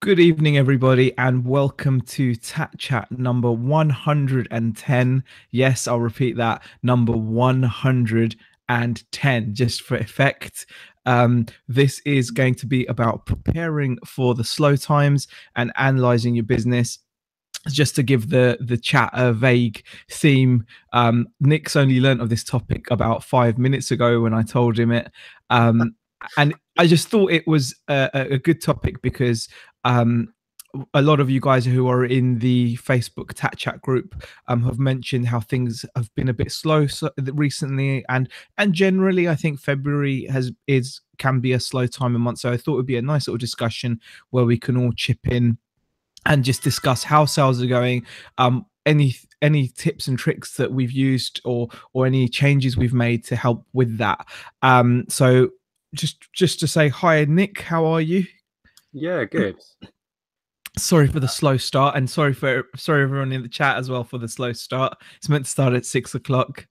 Good evening, everybody, and welcome to TATCHAT number 110. Yes, I'll repeat that, number 110, just for effect. This is going to be about preparing for the slow times and analyzing your business. Just to give the chat a vague theme, Nick's only learnt of this topic about 5 minutes ago when I told him it. And I just thought it was a good topic because a lot of you guys who are in the Facebook TATCHAT group have mentioned how things have been a bit slow recently, and generally I think February can be a slow time of month. So I thought it would be a nice little discussion where we can all chip in and just discuss how sales are going, any tips and tricks that we've used, or any changes we've made to help with that. So just to say hi, Nick, how are you? Yeah, good. Sorry for the slow start, and sorry everyone in the chat as well for the slow start. It's meant to start at 6 o'clock.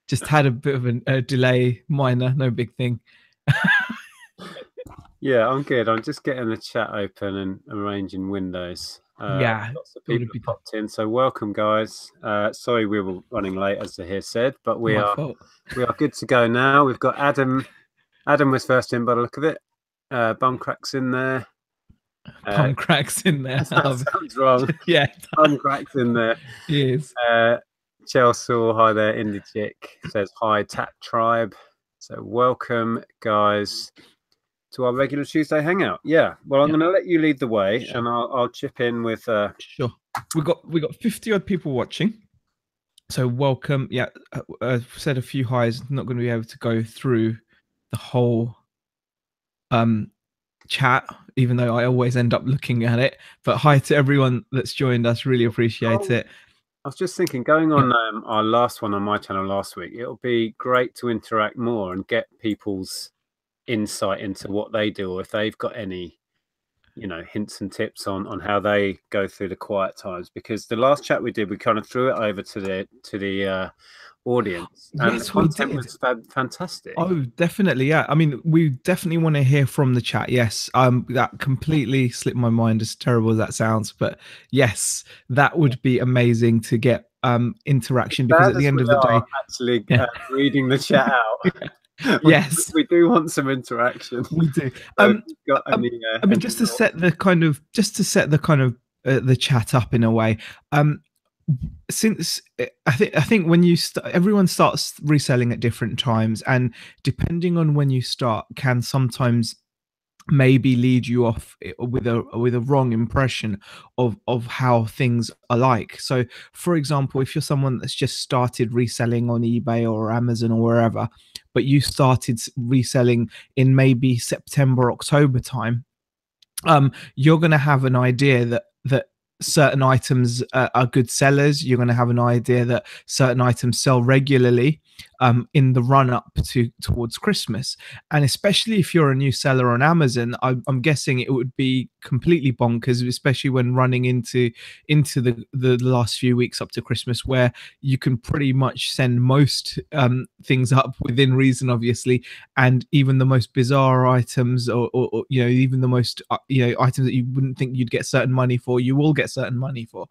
Just had a bit of a delay, minor, no big thing. Yeah, I'm good. I'm just getting the chat open and arranging windows. Yeah, lots of people have popped in, so welcome, guys. Sorry we were running late, as Zahir said, but we are good to go now. We've got Adam. Adam was first in by the look of it. Bumcrack's in there. Bumcrack's in there. That sounds wrong. Yeah, Bumcrack's in there. He is. Chelsea, hi there. Indie Chick says hi, Tap Tribe. So welcome, guys, to our regular Tuesday hangout. Yeah, well, I'm going to let you lead the way, and I'll chip in with. Sure. We got 50 odd people watching, so welcome. Yeah, I've said a few highs. Not going to be able to go through the whole chat, even though I always end up looking at it. But hi to everyone that's joined us. Really appreciate it. I was just thinking, going on our last one on my channel last week, it'll be great to interact more and get people's insight into what they do, or if they've got any, hints and tips on how they go through the quiet times. Because the last chat we did, we kind of threw it over to the audience, and the content was fantastic. Oh, definitely, yeah. I mean, we definitely want to hear from the chat. Yes, that completely slipped my mind, as terrible as that sounds, but yes, that would be amazing to get interaction, because at the end of the day, actually reading the chat out. Yes, we do want some interaction. We do. I mean, just to set the kind of the chat up in a way. Since I think when you everyone starts reselling at different times, and depending on when you start, can sometimes maybe lead you off with a wrong impression of how things are like. So, for example, if you're someone that's just started reselling on eBay or Amazon or wherever, but you started reselling in maybe September, October time, you're going to have an idea that certain items are good sellers. You're going to have an idea that certain items sell regularly in the run up towards Christmas. And especially if you're a new seller on Amazon, I'm guessing it would be completely bonkers, especially when running into the last few weeks up to Christmas, where you can pretty much send most things up within reason, obviously, and even the most bizarre items, or even the most items that you wouldn't think you'd get certain money for, you will get certain money for.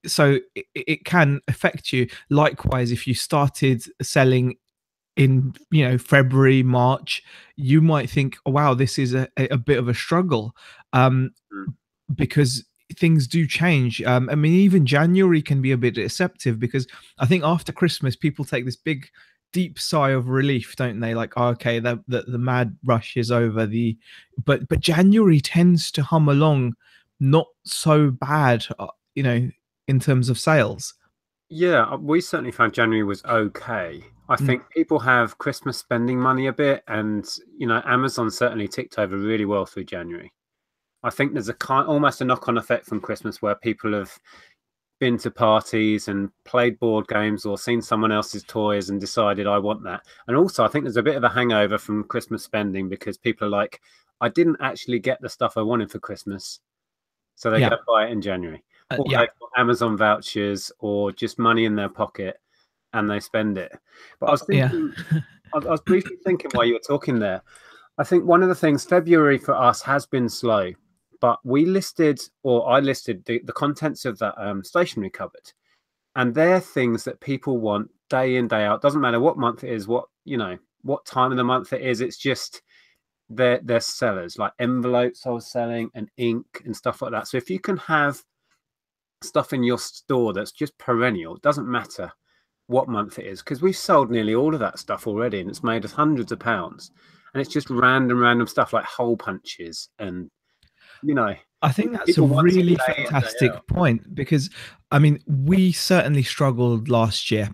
So it can affect you. Likewise, if you started selling in February, March, you might think, oh, wow, this is a bit of a struggle, because things do change. I mean, even January can be a bit deceptive, because I think after Christmas people take this big deep sigh of relief, don't they? Like, oh, okay, the mad rush is over. But January tends to hum along not so bad, in terms of sales. Yeah, we certainly found January was okay. I think people have Christmas spending money a bit, and Amazon certainly ticked over really well through January. I think there's almost a knock-on effect from Christmas, where people have been to parties and played board games or seen someone else's toys and decided, I want that. And also, I think there's a bit of a hangover from Christmas spending, because people are like, I didn't actually get the stuff I wanted for Christmas, so they go buy it in January. Or they've got Amazon vouchers or just money in their pocket and they spend it. But I was thinking, I was briefly thinking while you were talking there, I think one of the things, February for us has been slow, but we listed, or I listed the contents of that stationery cupboard, and they're things that people want day in, day out. Doesn't matter what month it is, what, you know, what time of the month it is. It's just they're sellers, like envelopes I was selling and ink and stuff like that. So if you can have stuff in your store that's just perennial, it doesn't matter what month it is, because we've sold nearly all of that stuff already, and it's made us hundreds of pounds. And it's just random stuff like hole punches, and you know, I think that's a really fantastic point, because I mean, we certainly struggled last year.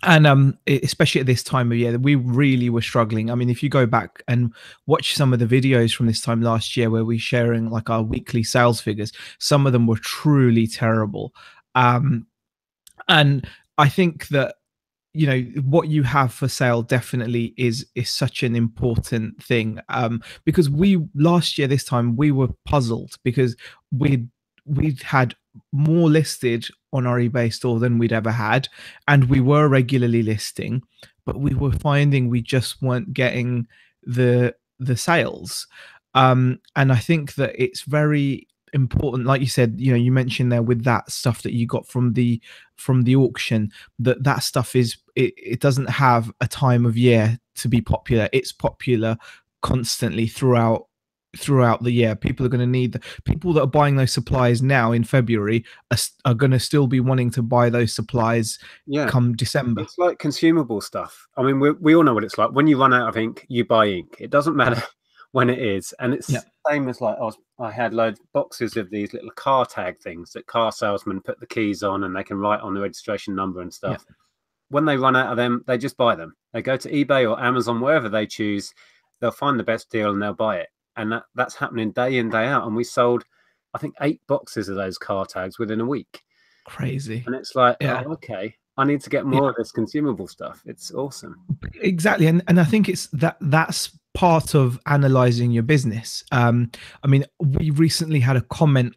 And especially at this time of year, we really were struggling. I mean, if you go back and watch some of the videos from this time last year where we're sharing like our weekly sales figures, some of them were truly terrible. And I think that, you know, what you have for sale definitely is such an important thing, because we last year this time we were puzzled because we'd had more listed on our eBay store than we'd ever had, and we were regularly listing, but we were finding we just weren't getting the sales. And I think that it's very important, like you said, you know, you mentioned there with that stuff that you got from the auction, that stuff is, it doesn't have a time of year to be popular. It's popular constantly throughout the year. People are going to need, the people that are buying those supplies now in February are going to still be wanting to buy those supplies come December. It's like consumable stuff. I mean, we all know what it's like. When you run out of ink, you buy ink. It doesn't matter when it is. And it's the same as like, I had loads of boxes of these little car tag things that car salesmen put the keys on, and they can write on the registration number and stuff. When they run out of them, they just buy them. They go to eBay or Amazon, wherever they choose. They'll find the best deal and they'll buy it. And that's happening day in, day out. And we sold, I think, 8 boxes of those car tags within a week. Crazy. And it's like, oh, okay, I need to get more of this consumable stuff. It's awesome. Exactly. And I think it's that's part of analyzing your business. I mean, we recently had a comment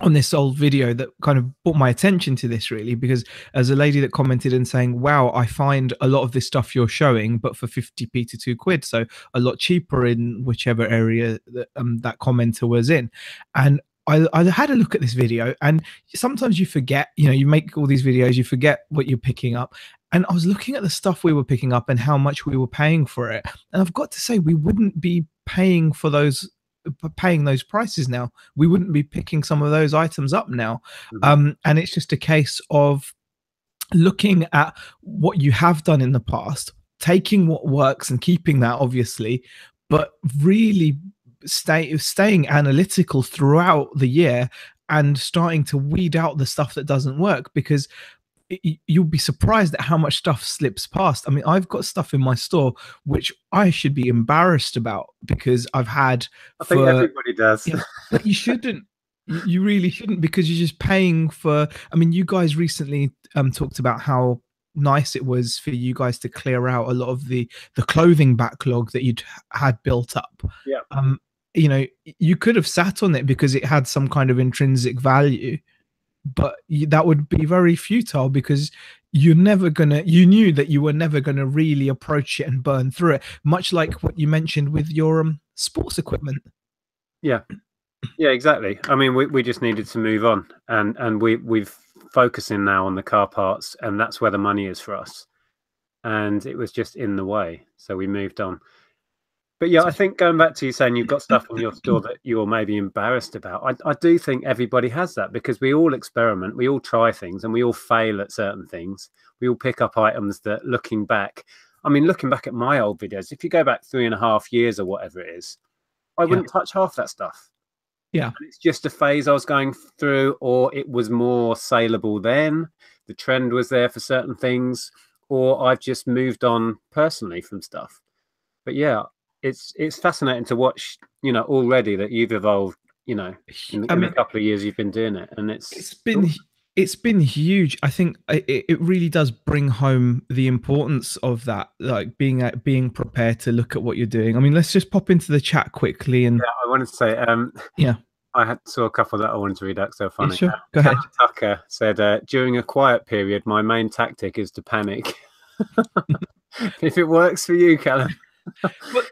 on this old video that kind of brought my attention to this, really, because as a lady that commented and saying, wow, I find a lot of this stuff you're showing, but for 50p to £2, so a lot cheaper in whichever area that that commenter was in. And I had a look at this video, and sometimes you forget, you know, you make all these videos, you forget what you're picking up. And I was looking at the stuff we were picking up and how much we were paying for it. And I've got to say, we wouldn't be paying those prices now. We wouldn't be picking some of those items up now. And it's just a case of looking at what you have done in the past, taking what works and keeping that, obviously, but really staying analytical throughout the year and starting to weed out the stuff that doesn't work, because you'll be surprised at how much stuff slips past. I mean, I've got stuff in my store which I should be embarrassed about, because I've had, I think everybody does. You know, but you shouldn't. You really shouldn't, because you're just paying for, I mean, you guys recently talked about how nice it was for you guys to clear out a lot of the clothing backlog that you'd had built up. You know, you could have sat on it because it had some kind of intrinsic value, but that would be very futile, because you knew that you were never gonna really approach it and burn through it, much like what you mentioned with your sports equipment. Yeah, exactly. I mean, we just needed to move on, and we've focusing now on the car parts, and that's where the money is for us. And it was just in the way, so we moved on. But yeah, I think going back to you saying you've got stuff in your store that you're maybe embarrassed about, I do think everybody has that, because we all experiment, we all try things, and we all fail at certain things. We all pick up items that, looking back, I mean, looking back at my old videos, if you go back 3.5 years or whatever it is, I wouldn't touch half that stuff. And it's just a phase I was going through, or it was more saleable then. The trend was there for certain things, or I've just moved on personally from stuff. But yeah, it's fascinating to watch, you know, already that you've evolved, you know, in a couple of years you've been doing it, and it's been huge. I think it really does bring home the importance of that, like being prepared to look at what you're doing. I mean, let's just pop into the chat quickly. And I wanted to say, I saw a couple that I wanted to read out. So funny. Sure. Go ahead. Tucker said, during a quiet period, my main tactic is to panic. If it works for you, Callum. But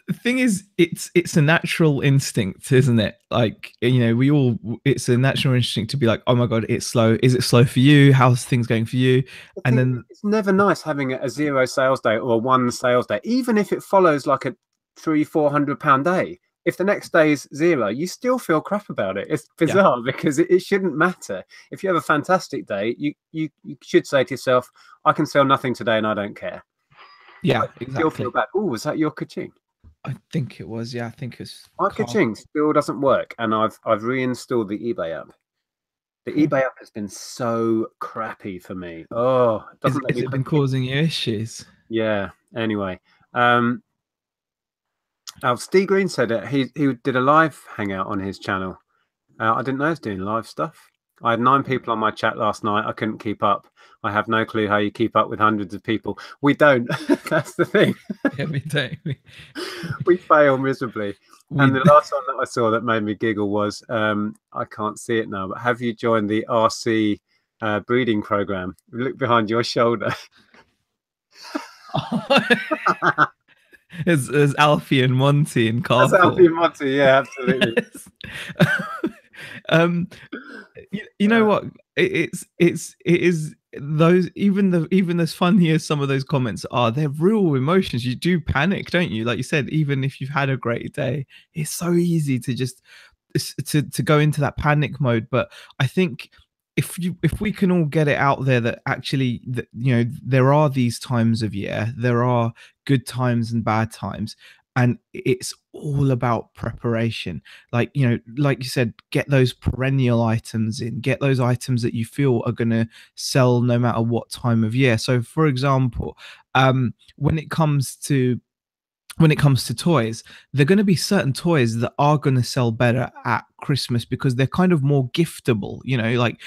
The thing is, it's a natural instinct, isn't it? Like, you know, we all, it's a natural instinct to be like, oh my god, it's slow. Is it slow for you? How's things going for you? The And thing, then it's never nice having a 0 sales day or a 1 sales day, even if it follows like a £300-400 day. If the next day is 0, you still feel crap about it. It's bizarre because it shouldn't matter. If you have a fantastic day, you should say to yourself, I can sell nothing today and I don't care. yeah, But you still exactly. feel bad. Oh, was that your ka-ching? I think it was. Yeah, I think it's. My ka-ching still doesn't work, and I've reinstalled the eBay app. The eBay app has been so crappy for me. Oh, it doesn't let Has me it been causing you issues? Yeah. Anyway, Steve Green said it. He did a live hangout on his channel. I didn't know he was doing live stuff. I had 9 people on my chat last night. I couldn't keep up. I have no clue how you keep up with hundreds of people. We don't. That's the thing. Yeah, we don't. We fail miserably. And the last one that I saw that made me giggle was, I can't see it now, but have you joined the RC breeding program? Look behind your shoulder. There's Alfie and Monty in Carpool. That's Alfie and Monty, yeah, absolutely. You know what? It is those, even as funny as some of those comments are, they're real emotions. You do panic, don't you? Like you said, even if you've had a great day, it's so easy to just to go into that panic mode. But I think if we can all get it out there that actually, that, you know, there are these times of year, there are good times and bad times, and it's all about preparation. Like, you know, like you said, get those perennial items in, get those items that you feel are going to sell no matter what time of year. So for example, when it comes to toys, there are going to be certain toys that are going to sell better at Christmas because they're kind of more giftable, you know, like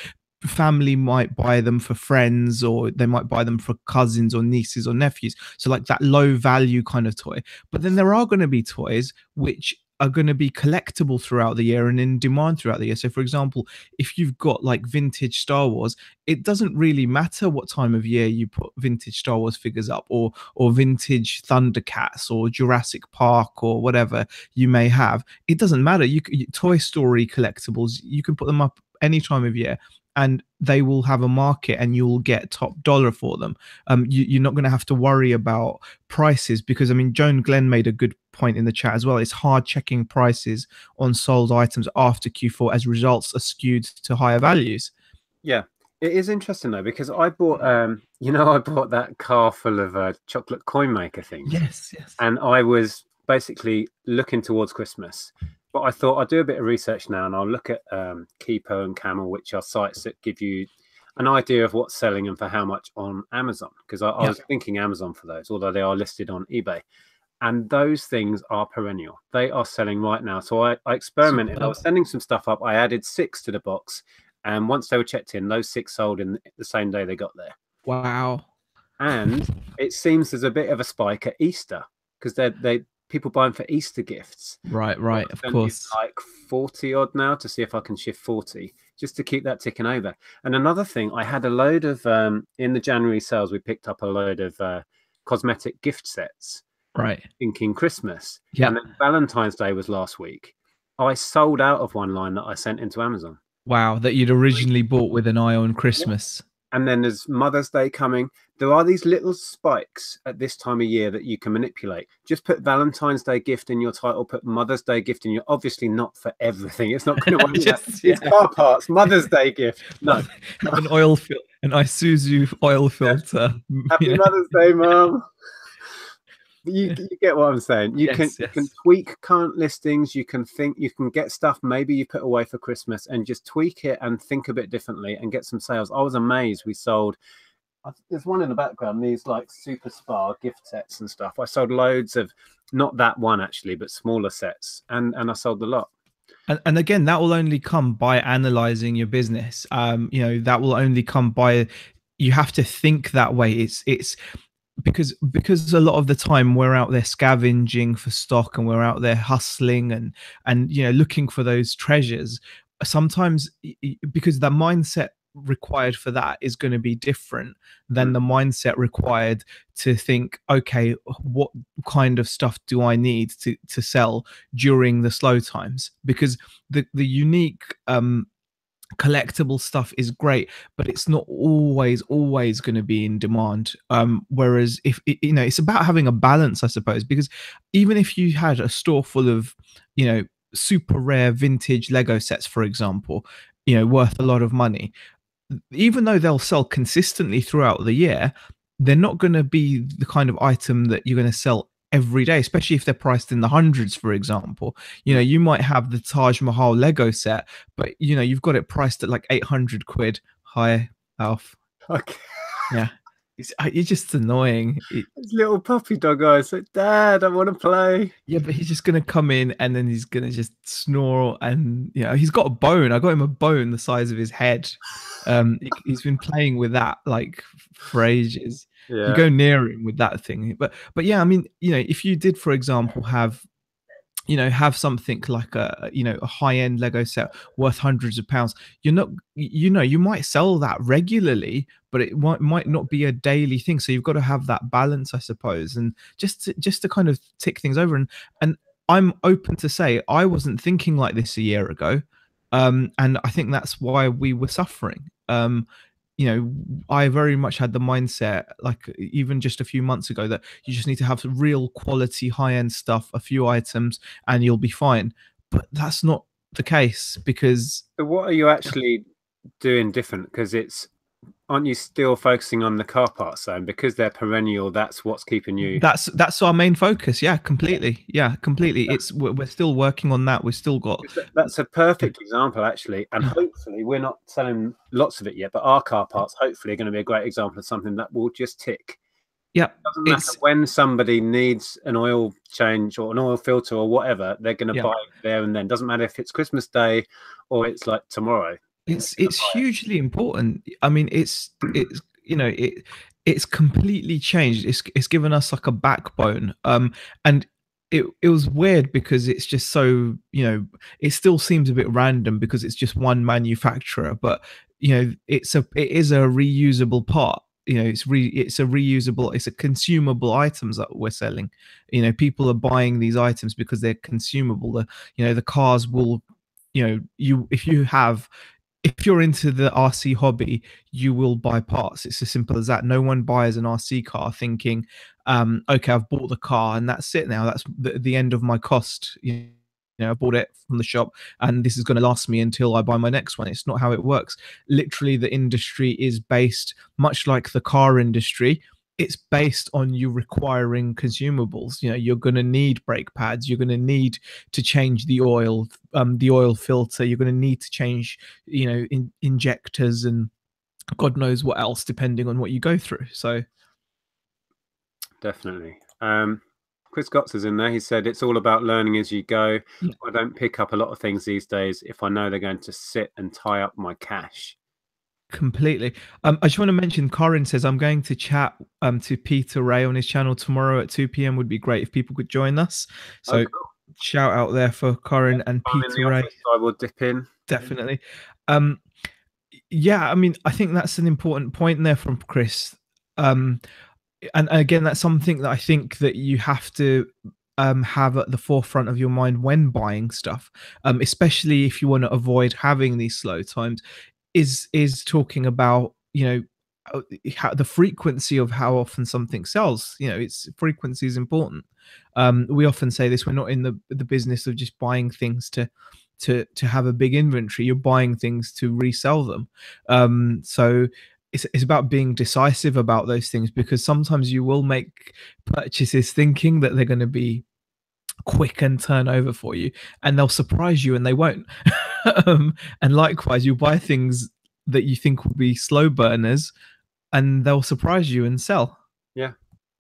family might buy them for friends, or they might buy them for cousins or nieces or nephews. So like that low value kind of toy. But then there are going to be toys which are going to be collectible throughout the year and in demand throughout the year. So for example, if you've got like vintage Star Wars, it doesn't really matter what time of year you put vintage Star Wars figures up, or vintage Thundercats or Jurassic Park or whatever you may have. It doesn't matter. Toy Story collectibles, you can put them up any time of year and they will have a market and you'll get top dollar for them. You're not going to have to worry about prices, because I mean, Joan Glenn made a good point in the chat as well. It's hard checking prices on sold items after Q4 as results are skewed to higher values. Yeah, it is interesting though, because I bought, I bought that car full of chocolate coin maker things. Yes. And I was basically looking towards Christmas. But I thought I'll do a bit of research now, and I'll look at Keepo and Camel, which are sites that give you an idea of what's selling and for how much on Amazon. Because I was thinking Amazon for those, although they are listed on eBay. And those things are perennial. They are selling right now. So I experimented. Superb. I was sending some stuff up. I added 6 to the box. And once they were checked in, those 6 sold in the same day they got there. Wow. And it seems there's a bit of a spike at Easter, because people buy them for Easter gifts. Right, of course. Like 40 odd now to see if I can shift 40 just to keep that ticking over. And another thing, I had a load of in the January sales, we picked up a load of cosmetic gift sets. Right. Thinking Christmas. Yeah. And then Valentine's Day was last week. I sold out of one line that I sent into Amazon. Wow, that you'd originally bought with an eye on Christmas. Yeah. And then there's Mother's Day coming. There are these little spikes at this time of year that you can manipulate. Just put Valentine's Day gift in your title, put Mother's Day gift in your, obviously not for everything. It's not going to work. It's car parts, Mother's Day gift. No. An Isuzu oil filter. Happy Mother's Day, Mum. You get what I'm saying. You can tweak current listings. You can get stuff maybe you put away for Christmas and just tweak it and think a bit differently and get some sales. I was amazed. We sold, there's one in the background, these like super spa gift sets and stuff. I sold loads of, not that one actually, but smaller sets, and I sold a lot. And again, that will only come by analyzing your business. That will only come by, you have to think that way. It's because a lot of the time we're out there scavenging for stock and we're out there hustling and looking for those treasures. Sometimes because that mindset required for that is going to be different than the mindset required to think, okay, what kind of stuff do I need to sell during the slow times? Because the unique collectible stuff is great, but it's not always going to be in demand. Whereas if it's about having a balance, I suppose, because even if you had a store full of super rare vintage Lego sets, for example, worth a lot of money, even though they'll sell consistently throughout the year, they're not going to be the kind of item that you're going to sell every day, especially if they're priced in the hundreds, for example. You might have the Taj Mahal Lego set, but you've got it priced at like 800 quid. Hi, Alf. Okay. Yeah. You're just annoying. His little puppy dog eyes like, Dad, I want to play. Yeah, but he's just gonna come in and then he's gonna just snore, and he's got a bone. I got him a bone the size of his head. He's been playing with that like for ages. Yeah. You go near him with that thing, but yeah, I mean, if you did, for example, have something like a high-end Lego set worth hundreds of pounds, you're not, you might sell that regularly, but it might not be a daily thing. So you've got to have that balance, I suppose, and just to kind of tick things over. And I'm open to say I wasn't thinking like this a year ago, and I think that's why we were suffering. I very much had the mindset, like even just a few months ago, that you just need to have real quality high-end stuff, a few items, and you'll be fine. But that's not the case, because So what are you actually doing different? Because aren't you still focusing on the car parts zone? Because they're perennial, that's what's keeping you. That's our main focus. Yeah, completely. We're still working on that. We've still got. That's a perfect example, actually, and hopefully we're not selling lots of it yet, but our car parts hopefully are going to be a great example of something that will just tick. Yeah, it doesn't matter when somebody needs an oil change or an oil filter or whatever, they're going to buy it there and then. Doesn't matter if it's Christmas Day or it's like tomorrow. It's hugely important. I mean, it's completely changed. It's given us like a backbone. And it was weird because it's just so, it still seems a bit random because it's just one manufacturer, but it is a reusable part. It's a consumable items that we're selling. People are buying these items because they're consumable. The cars will, if you're into the RC hobby, you will buy parts. It's as simple as that. No one buys an RC car thinking, okay, I've bought the car and that's it now. That's the end of my cost. I bought it from the shop and this is going to last me until I buy my next one. It's not how it works. Literally, the industry is based, much like the car industry, it's based on you requiring consumables. You're going to need brake pads. You're going to need to change the oil filter. You're going to need to change, injectors and God knows what else, depending on what you go through. So, definitely. Chris Gotts is in there. He said it's all about learning as you go. Yeah. I don't pick up a lot of things these days if I know they're going to sit and tie up my cash. Completely. I just want to mention, Corin says, I'm going to chat to Peter Ray on his channel tomorrow at 2 p.m. Would be great if people could join us. So cool. Shout out there for Corin and Peter Ray. I will dip in. Definitely. Yeah, I mean, I think that's an important point there from Chris. And again, that's something that I think that you have to have at the forefront of your mind when buying stuff, especially if you want to avoid having these slow times, is talking about, how the frequency of how often something sells. It's frequency is important. We often say this: we're not in the business of just buying things to have a big inventory. You're buying things to resell them. So it's about being decisive about those things, because sometimes you will make purchases thinking that they're going to be quick and turn over for you, and they'll surprise you and they won't. And likewise, you buy things that you think will be slow burners and they'll surprise you and sell. Yeah,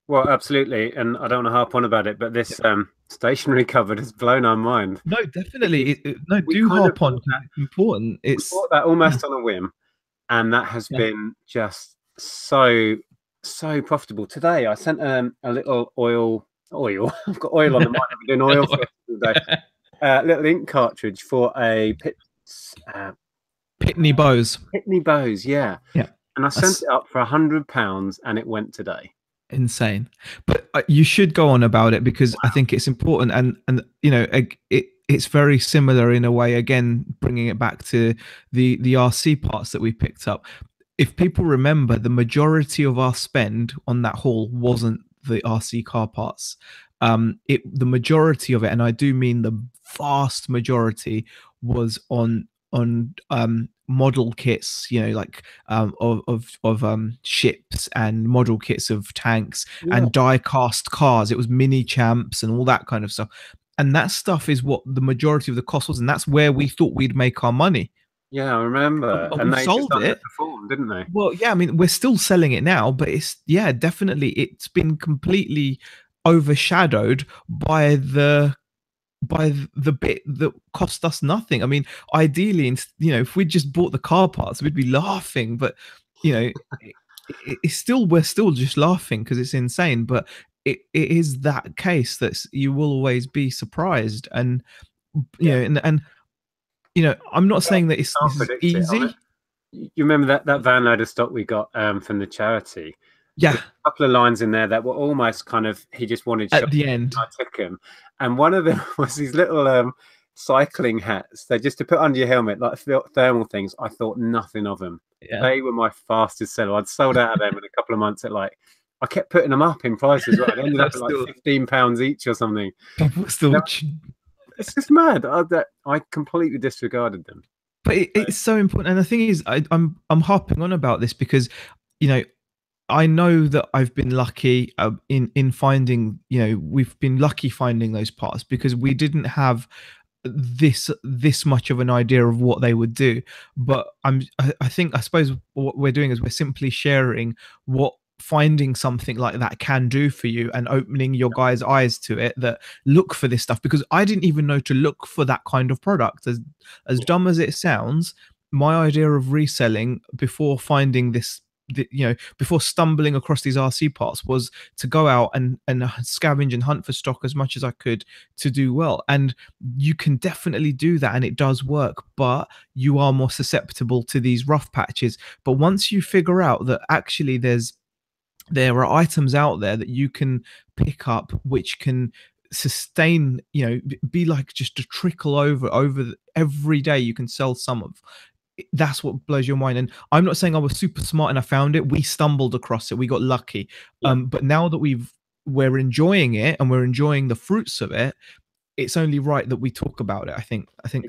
well, absolutely. And I don't want to harp on about it, but this stationery cupboard has blown our mind. No, definitely. Do harp on. It's important. We bought that almost on a whim, and that has been just so profitable. Today I sent a little oil. I've got oil on the mind. I've been doing oil for today. Little ink cartridge for a Pitney Bowes. Pitney Bowes, yeah. Yeah. And I sent it up for £100 and it went today. Insane. But you should go on about it, because I think it's important, and you know, it's very similar in a way, again bringing it back to the RC parts that we picked up. If people remember, the majority of our spend on that haul wasn't the RC car parts. The majority of it, and I do mean the vast majority, was on model kits, you know, like of ships, and model kits of tanks, and die cast cars. It was mini champs and all that kind of stuff. And that stuff is what the majority of the cost was, and that's where we thought we'd make our money. Yeah, I remember. And they sold it, didn't they? Well, yeah, I mean, we're still selling it now, but it's, yeah, definitely, it's been completely overshadowed by the bit that cost us nothing. I mean, ideally, you know, if we just bought the car parts, we'd be laughing, but you know, it's still, we're still just laughing because it's insane. But it is that case that you will always be surprised, and you know, and you know, I'm not saying that this is easy. You remember that van load of stock we got from the charity? Yeah, a couple of lines in there that were almost kind of, he just wanted at the end. I took them, and one of them was these little cycling hats. They're just to put under your helmet, like thermal things. I thought nothing of them. Yeah. They were my fastest seller. I'd sold out of them in a couple of months. At like, I kept putting them up in price as well. It ended up at like £15 each or something. It's just mad. I completely disregarded them. But it's so important, and the thing is, I'm harping on about this because, you know, I know that I've been lucky in finding, you know, we've been lucky finding those parts, because we didn't have this much of an idea of what they would do. But I suppose what we're doing is we're simply sharing what finding something like that can do for you, and opening your guys' eyes to it, that look for this stuff, because I didn't even know to look for that kind of product. As dumb as it sounds, my idea of reselling before finding this, you know, before stumbling across these RC parts, was to go out and scavenge and hunt for stock as much as I could to do well. And you can definitely do that, and it does work, but you are more susceptible to these rough patches. But once you figure out that actually there are items out there that you can pick up which can sustain, you know, be like just a trickle over every day, you can sell some of. That's what blows your mind. And I'm not saying I was super smart and I found it. We stumbled across it. We got lucky. But now that we're enjoying it, and we're enjoying the fruits of it, it's only right that we talk about it. I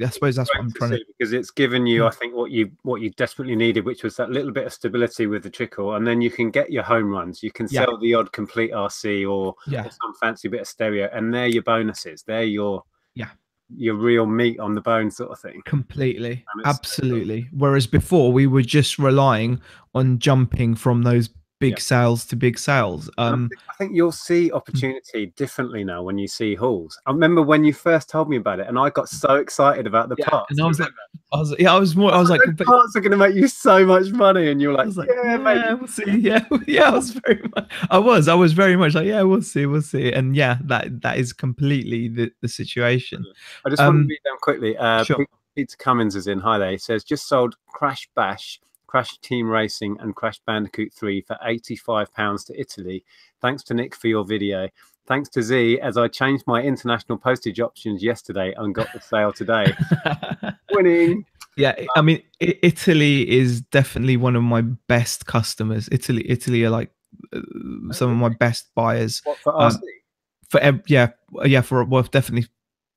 suppose that's what I'm trying to, because it's given you, I think, what you desperately needed, which was that little bit of stability with the trickle, and then you can get your home runs. You can sell the odd complete RC or some fancy bit of stereo, and they're your bonuses. They're your real meat on the bone sort of thing. Completely, absolutely. Whereas before we were just relying on jumping from those big sales to big sales. I think you'll see opportunity differently now when you see hauls. I remember when you first told me about it, and I got so excited about the parts. And I was like, parts are going to make you so much money, and you're like, we'll see. I was very much like, we'll see. And that is completely the situation. I just want to read them quickly. Sure. Peter Cummins is in. Hi there. He says, just sold Crash Bash, Crash Team Racing, and Crash Bandicoot 3 for £85 to Italy. Thanks to Nick for your video. Thanks to Z, as I changed my international postage options yesterday and got the sale today. Winning. Yeah, I mean, Italy is definitely one of my best customers. Italy are like some of my best buyers. What, for RC? Definitely.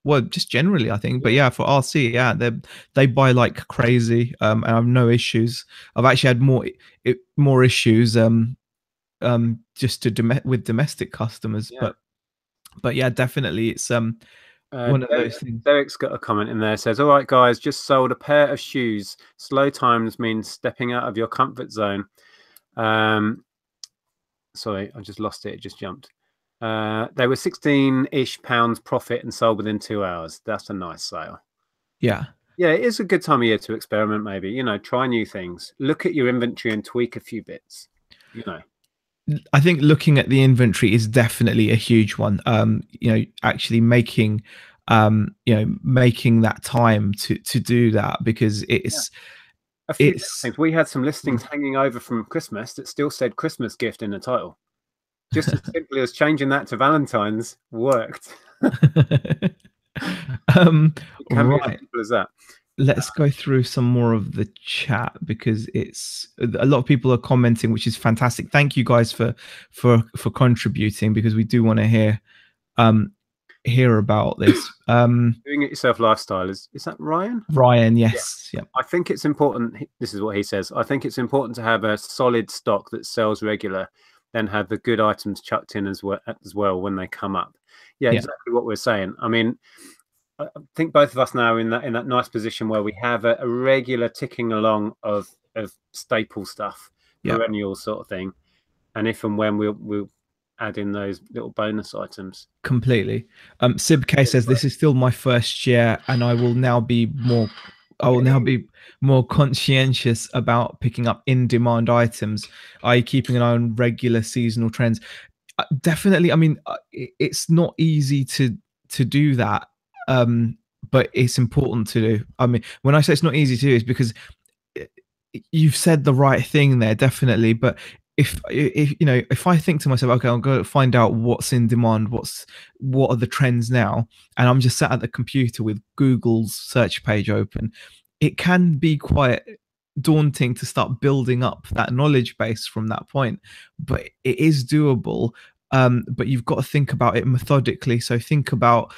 Well, just generally, I think, but for RC, they buy like crazy, and I have no issues. I've actually had more issues, just with domestic customers, but yeah, definitely, it's one of those things. Derek's got a comment in there. Says, "All right, guys, just sold a pair of shoes. Slow times means stepping out of your comfort zone." Sorry, I just lost it. It just jumped. They were 16-ish pounds profit and sold within 2 hours. That's a nice sale. Yeah, it is a good time of year to experiment. Maybe, you know, try new things. Look at your inventory and tweak a few bits. You know, I think looking at the inventory is definitely a huge one. You know, actually making that time to do that, because a few things. We had some listings hanging over from Christmas that still said Christmas gift in the title. Just as simply as changing that to Valentine's worked. It can be as simple as that. Let's go through some more of the chat, because it's a lot of people are commenting, which is fantastic. Thank you guys for contributing, because we do want to hear about this. Doing it yourself lifestyle, is that Ryan? Ryan, yes. Yeah. I think it's important. This is what he says. I think it's important to have a solid stock that sells regular, then have the good items chucked in as well when they come up. Yeah, exactly what we're saying. I mean, I think both of us now are in that nice position where we have a regular ticking along of staple stuff, perennial sort of thing, and if and when we'll add in those little bonus items. Completely. Sib K says, this is still my first year, and I will now be more conscientious about picking up in-demand items, i.e. keeping an eye on regular seasonal trends. Definitely. I mean, it's not easy to do that, but it's important to do. I mean, when I say it's not easy to do, it's because you've said the right thing there, definitely. But if you know, if I think to myself, okay, I'll go find out what's in demand, what are the trends now, and I'm just sat at the computer with Google's search page open, it can be quite daunting to start building up that knowledge base from that point. But it is doable. But you've got to think about it methodically. So think about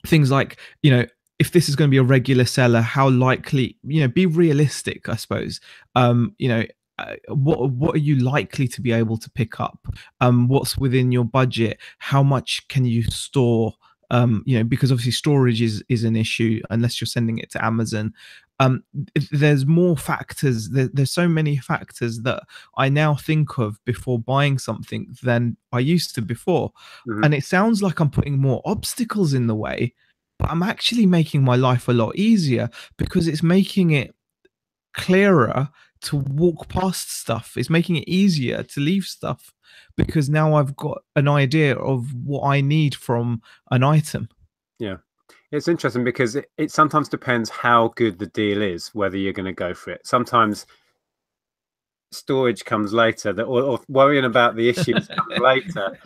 things like, you know, if this is going to be a regular seller, how likely, you know, be realistic, I suppose. You know, what are you likely to be able to pick up? What's within your budget? How much can you store? You know, because obviously storage is an issue unless you're sending it to Amazon. There's more factors. There's so many factors that I now think of before buying something than I used to before. And it sounds like I'm putting more obstacles in the way, but I'm actually making my life a lot easier, because it's making it clearer to walk past stuff. It's making it easier to leave stuff, because now I've got an idea of what I need from an item. Yeah. It's interesting because it sometimes depends how good the deal is, whether you're going to go for it. Sometimes storage comes later, or worrying about the issues comes later.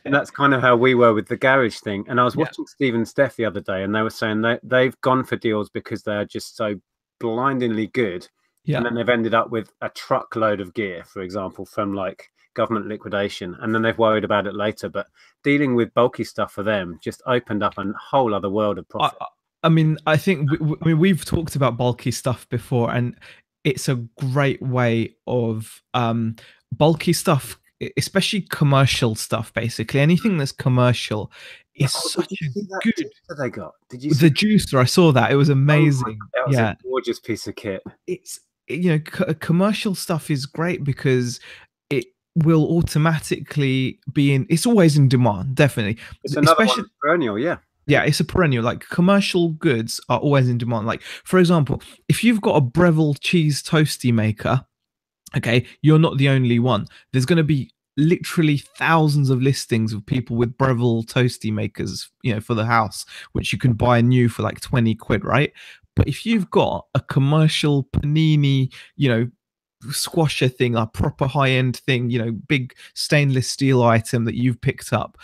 And that's kind of how we were with the garage thing. And I was watching Steve and Steph the other day, and they were saying they've gone for deals because they are just so blindingly good. And then they've ended up with a truckload of gear, for example, from like government liquidation, and then they've worried about it later. But dealing with bulky stuff for them just opened up a whole other world of profit. I mean, I think we've talked about bulky stuff before, and it's a great way of bulky stuff, especially commercial stuff. Basically, anything that's commercial is such a good. That they got? Did you see the juicer? I saw that. It was amazing. That was a gorgeous piece of kit. It's, you know, commercial stuff is great because it will automatically be in. It's always in demand, definitely. It's another one, perennial, Yeah, it's a perennial. Like, commercial goods are always in demand. Like, for example, if you've got a Breville cheese toasty maker, okay, you're not the only one. There's going to be literally thousands of listings of people with Breville toasty makers, you know, for the house, which you can buy new for like 20 quid, right? But if you've got a commercial panini, you know, squasher thing, a proper high-end thing, you know, big stainless steel item that you've picked up,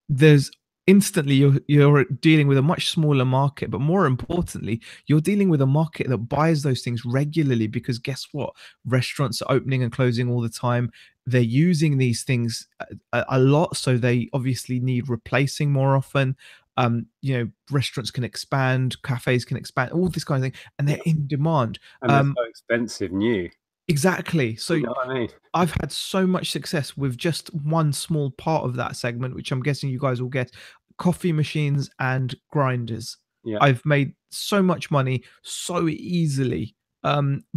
there's instantly you're dealing with a much smaller market, but more importantly, you're dealing with a market that buys those things regularly, because guess what? Restaurants are opening and closing all the time. They're using these things a lot, so they obviously need replacing more often. You know, restaurants can expand, cafes can expand, all this kind of thing, and they're in demand. And they're so expensive new. Exactly. So, you know what I mean? I've had so much success with just one small part of that segment, which I'm guessing you guys will get: coffee machines and grinders. I've made so much money so easily,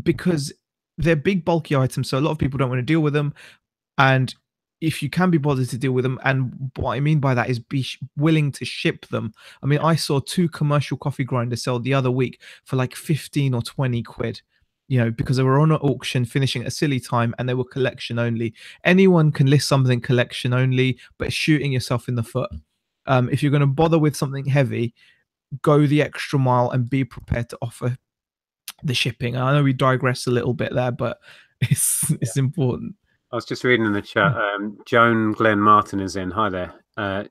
because they're big, bulky items, so a lot of people don't want to deal with them. And if you can be bothered to deal with them, and what I mean by that is be willing to ship them. I mean, I saw 2 commercial coffee grinders sell the other week for like 15 or 20 quid. You know, because they were on an auction finishing at a silly time, and they were collection only. Anyone can list something collection only, but shooting yourself in the foot. If you're going to bother with something heavy, go the extra mile and be prepared to offer the shipping. I know we digress a little bit there, but it's important. I was just reading in the chat. Joan Glenn Martin is in. Hi there.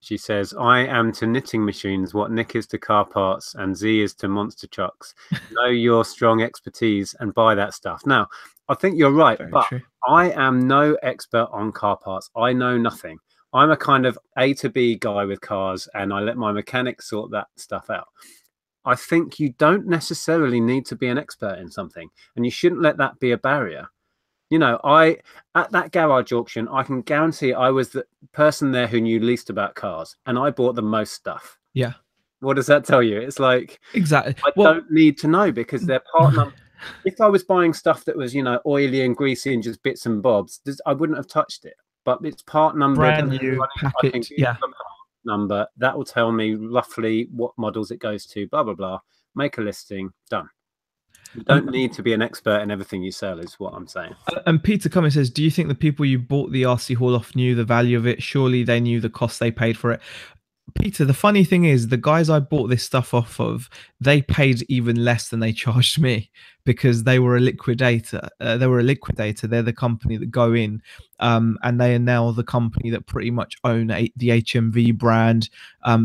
She says, I am to knitting machines what Nick is to car parts and Z is to monster trucks. Know your strong expertise and buy that stuff. Now, I think you're right, Very but true. I am no expert on car parts. I know nothing. I'm a kind of A to B guy with cars, and I let my mechanics sort that stuff out. I think you don't necessarily need to be an expert in something, and you shouldn't let that be a barrier. You know, at that garage auction, I can guarantee I was the person there who knew least about cars, and I bought the most stuff. Yeah. What does that tell you? It's like, exactly. I don't need to know because they're part number. If I was buying stuff that was, oily and greasy and just bits and bobs, I wouldn't have touched it. But it's part numbered. Brand new I can package. Yeah. number that will tell me roughly what models it goes to. Blah blah blah. Make a listing. Done. You don't need to be an expert in everything you sell, is what I'm saying. And Peter Cummins says, do you think the people you bought the RC Hall off knew the value of it? Surely they knew the cost they paid for it. Peter, the funny thing is, the guys I bought this stuff off of, they paid even less than they charged me because they were a liquidator. They're the company that go in, and they are now the company that pretty much own the HMV brand.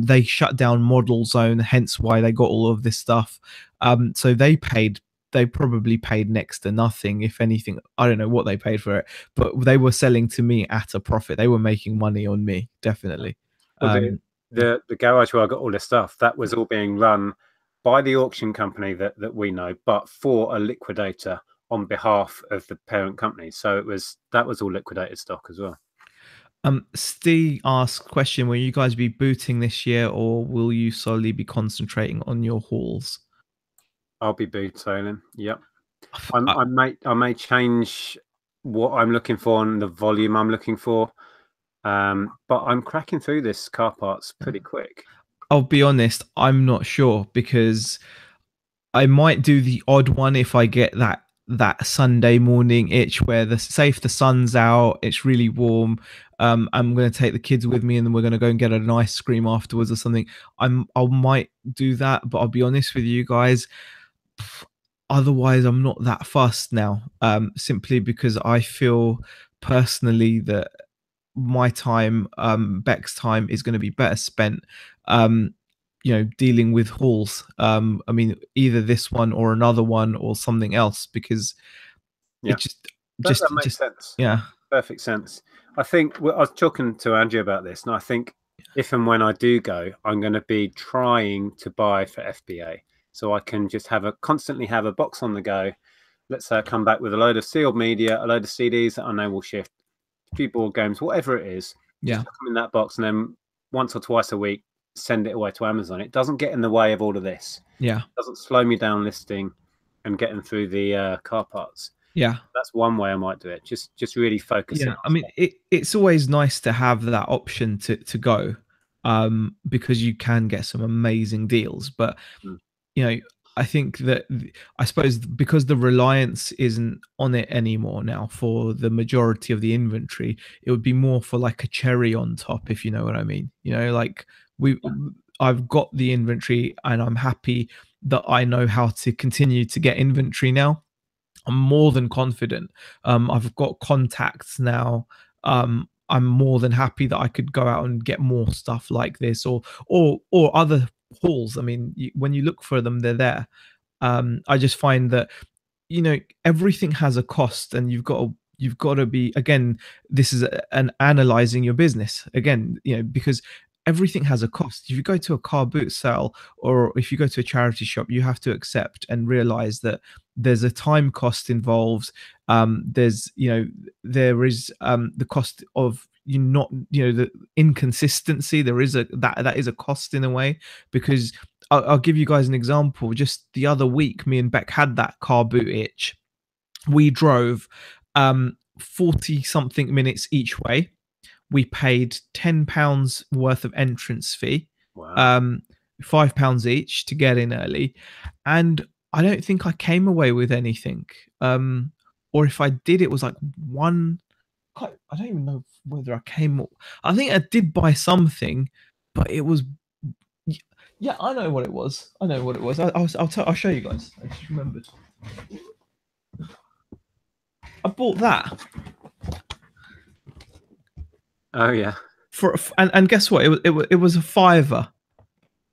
They shut down Model Zone, hence why they got all of this stuff. So they probably paid next to nothing, if anything. I don't know what they paid for it, but they were selling to me at a profit. They were making money on me, definitely. Well, the garage where I got all this stuff, that was all being run by the auction company that we know, but for a liquidator on behalf of the parent company. So that was all liquidated stock as well. Steve asked question: will you guys be booting this year, or will you solely be concentrating on your hauls? I'll be boot sailing. Yep. I may change what I'm looking for and the volume I'm looking for. But I'm cracking through this car parts pretty quick. I'll be honest, I'm not sure, because I might do the odd one if I get that Sunday morning itch where the sun's out, it's really warm. I'm going to take the kids with me and then we're going to go and get an ice cream afterwards or something. I might do that, but I'll be honest with you guys, otherwise I'm not that fussed now, simply because I feel personally that my time, Beck's time, is going to be better spent dealing with hauls. I mean, either this one or another one or something else, because it that makes sense. Yeah, perfect sense. I think I was talking to Andrew about this, and I think if and when I do go, I'm going to be trying to buy for FBA, so I can just constantly have a box on the go. Let's say I come back with a load of sealed media, a load of CDs that I know will shift, a few board games, whatever it is. Yeah, just put them in that box, and then once or twice a week, send it away to Amazon. It doesn't get in the way of all of this. Yeah, it doesn't slow me down listing and getting through the car parts. Yeah, that's one way I might do it. Just really focusing. Yeah, I mean, it's always nice to have that option to go, because you can get some amazing deals. But I think that I suppose because the reliance isn't on it anymore now for the majority of the inventory, it would be more for like a cherry on top, if you know what I mean. Like I've got the inventory and I'm happy that I know how to continue to get inventory now. I'm more than confident. I've got contacts now. I'm more than happy that I could go out and get more stuff like this or other hauls. I mean, when you look for them, they're there. I just find that everything has a cost, and you've got to be, again, this is an analyzing your business again, because everything has a cost. If you go to a car boot sale or if you go to a charity shop, you have to accept and realize that there's a time cost involved. There is the cost of the inconsistency. There is that is a cost in a way, because I'll give you guys an example. Just the other week, me and Beck had that car boot itch. We drove 40 something minutes each way. We paid £10 worth of entrance fee. Wow. £5 each to get in early, and I don't think I came away with anything. Or if I did, it was like one. I don't even know whether I came. I think I did buy something, but it was Yeah, I know what it was. I know what it was. I'll show you guys. I just remembered. I bought that Oh yeah. and guess what? It was a fiver.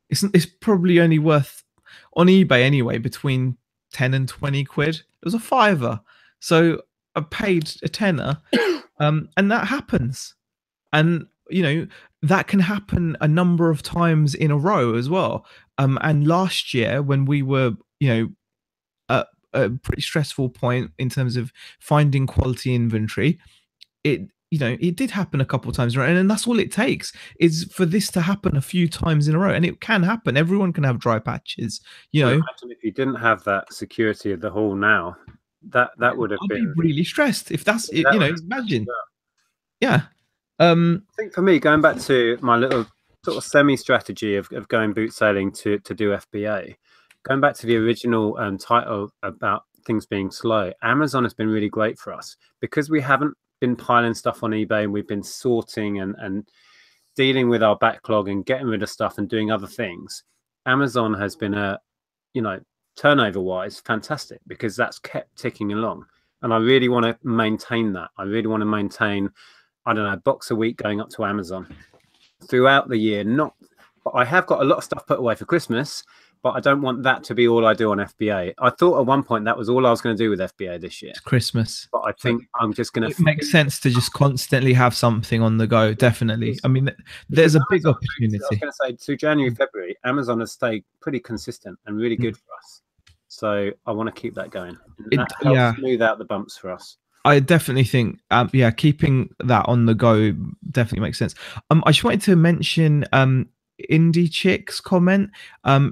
It's probably only worth on eBay anyway between 10 and 20 quid. It was a fiver. So I paid a tenner. And that happens. And that can happen a number of times in a row as well. And last year when we were at a pretty stressful point in terms of finding quality inventory, it did happen a couple of times, right? And that's all it takes is for this to happen a few times in a row, and it can happen. Everyone can have dry patches. Imagine if you didn't have that security of the haul now, that would have I'd been be really stressed if that's it. Imagine. Yeah. I think for me, going back to my little sort of semi-strategy of going boot sailing to do FBA, going back to the original title about things being slow, Amazon has been really great for us because we haven't been piling stuff on eBay and we've been sorting and dealing with our backlog and getting rid of stuff and doing other things. Amazon has been turnover wise fantastic because that's kept ticking along. And I really want to maintain that. I really want to maintain, I don't know, a box a week going up to Amazon throughout the year. But I have got a lot of stuff put away for Christmas, but I don't want that to be all I do on FBA. I thought at one point that was all I was going to do with FBA this year. It's Christmas. But I think I'm just going to... It makes sense to just constantly have something on the go, definitely. I mean, there's a big opportunity. I was going to say, to January, February, Amazon has stayed pretty consistent and really good for us. So I want to keep that going. That helps smooth out the bumps for us. I definitely think, keeping that on the go definitely makes sense. I just wanted to mention Indie Chick's comment.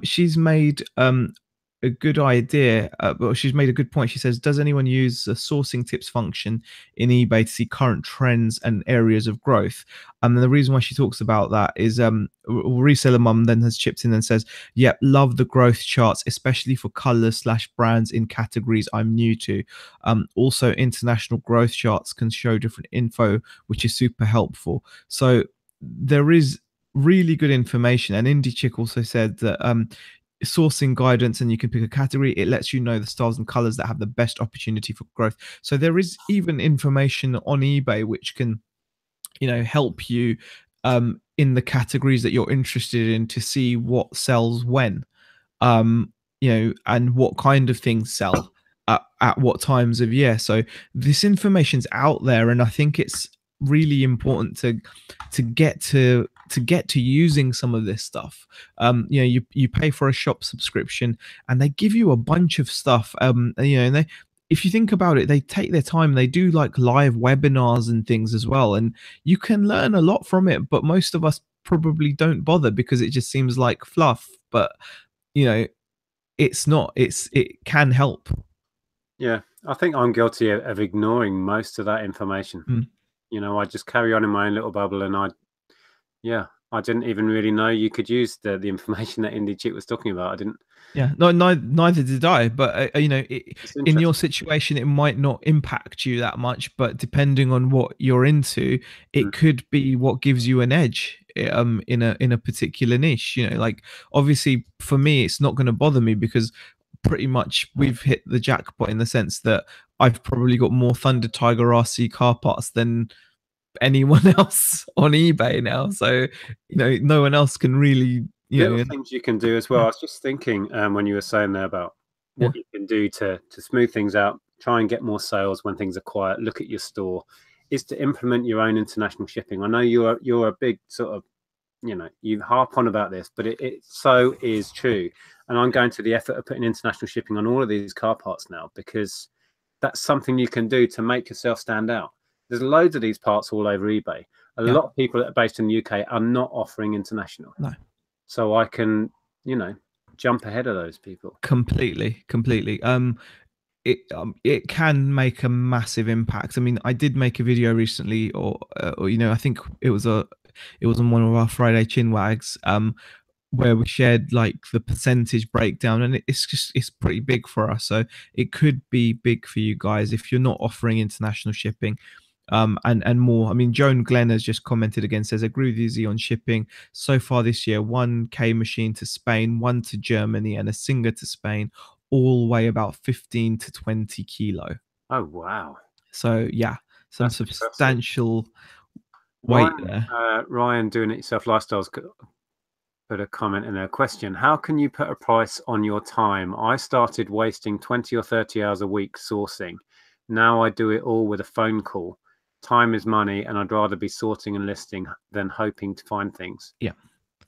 She's made a good idea, but she's made a good point. She says, does anyone use the sourcing tips function in eBay to see current trends and areas of growth? And the reason why she talks about that is Reseller Mum then has chipped in and says, yep, love the growth charts, especially for colors / brands in categories I'm new to. Also, international growth charts can show different info, which is super helpful. So there is really good information. And Indie Chick also said that sourcing guidance, and you can pick a category. It lets you know the styles and colors that have the best opportunity for growth. So there is even information on eBay which can help you in the categories that you're interested in to see what sells when, and what kind of things sell at what times of year. So this information's out there, and I think it's really important to get to using some of this stuff. You pay for a shop subscription and they give you a bunch of stuff, and if you think about it, they take their time. They do like live webinars and things as well, and you can learn a lot from it, but most of us probably don't bother because it just seems like fluff. But it's not. It can help. Yeah, I think I'm guilty of ignoring most of that information. I just carry on in my own little bubble, and I didn't even really know you could use the information that Indie Chick was talking about. I didn't. Yeah, no, neither did I. But in your situation, it might not impact you that much. But depending on what you're into, it could be what gives you an edge in a particular niche. Like obviously for me, it's not going to bother me because pretty much we've hit the jackpot in the sense that I've probably got more Thunder Tiger RC car parts than anyone else on eBay now. So no one else can really little things you can do as well. I was just thinking when you were saying there about what you can do to smooth things out, try and get more sales when things are quiet, look at your store, is to implement your own international shipping. I know you're a big sort of, you harp on about this, but it so is true. And I'm going to the effort of putting international shipping on all of these car parts now because that's something you can do to make yourself stand out. There's loads of these parts all over eBay. A lot of people that are based in the UK are not offering international. No. So I can, jump ahead of those people. Completely. It can make a massive impact. I mean, I did make a video recently, or I think it was on one of our Friday Chinwags, where we shared like the percentage breakdown, and it's pretty big for us. So it could be big for you guys if you're not offering international shipping. and more. I mean, Joan Glenn has just commented again, says, agree with Izzy on shipping. So far this year, 1K machine to Spain, one to Germany, and a Singer to Spain, all weigh about 15 to 20 kilo. Oh, wow. So, yeah, some That's impressive. substantial weight there. Ryan doing it yourself lifestyles put a comment in there. Question: how can you put a price on your time? I started wasting 20 or 30 hours a week sourcing. Now I do it all with a phone call. Time is money, and I'd rather be sorting and listing than hoping to find things. Yeah.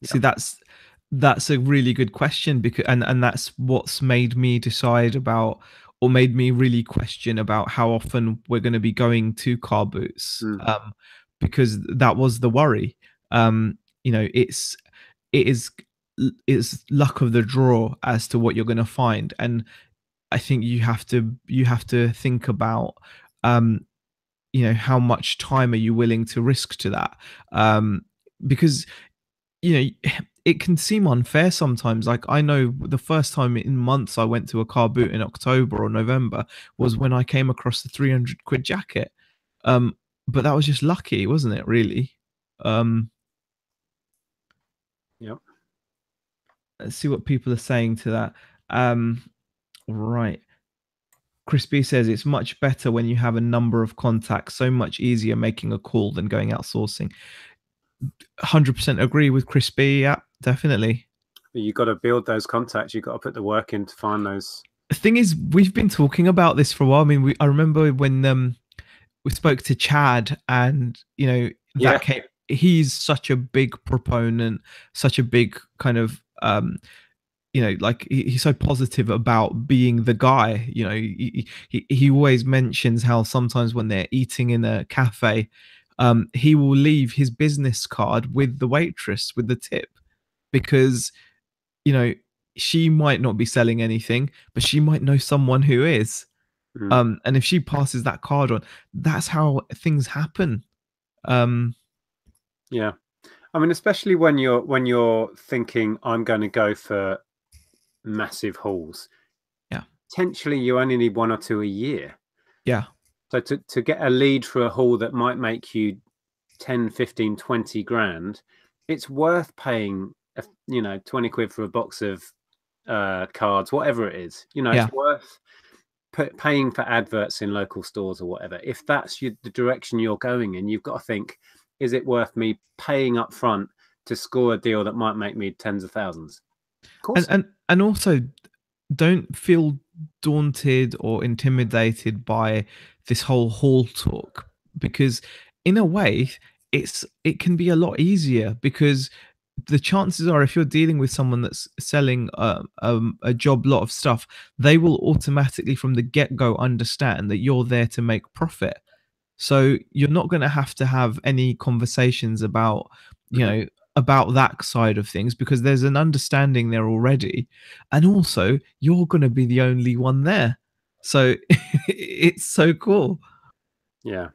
See, that's a really good question, because and that's what's made me decide about, or made me really question about how often we're going to be going to car boots, because that was the worry. You know, it is luck of the draw as to what you're going to find, and I think you have to think about, you know, how much time are you willing to risk to that, because you know, it can seem unfair sometimes. Like, I know the first time in months I went to a car boot in October or November was when I came across the 300 quid jacket. But that was just lucky, wasn't it, really? Yep. Let's see what people are saying to that. Right. Chris B says it's much better when you have a number of contacts, so much easier making a call than going outsourcing. 100% agree with Chris B. Yeah, definitely. You've got to build those contacts. You've got to put the work in to find those. The thing is, we've been talking about this for a while. I mean, I remember when we spoke to Chad, and you know, that came. He's such a big proponent, such a big kind of you know, like he's so positive about being the guy. You know, he always mentions how sometimes when they're eating in a cafe, he will leave his business card with the waitress with the tip, because you know, she might not be selling anything, but she might know someone who is. And if she passes that card on, that's how things happen. Yeah, I mean, especially when you're thinking, I'm going to go for massive hauls. Yeah, potentially you only need one or two a year. Yeah. So to get a lead for a haul that might make you 10, 15, 20 grand, it's worth paying, you know, 20 quid for a box of cards, whatever it is. You know, Yeah. it's worth paying for adverts in local stores or whatever. If that's the direction you're going in, you've got to think, is it worth me paying up front to score a deal that might make me tens of thousands? Of course. And also, don't feel daunted or intimidated by this whole haul talk, because in a way it can be a lot easier, because the chances are, if you're dealing with someone that's selling a job lot of stuff, they will automatically from the get-go understand that you're there to make profit. So you're not going to have any conversations about, you know, about that side of things, because there's an understanding there already. And also, you're going to be the only one there. So it's so cool. Yeah.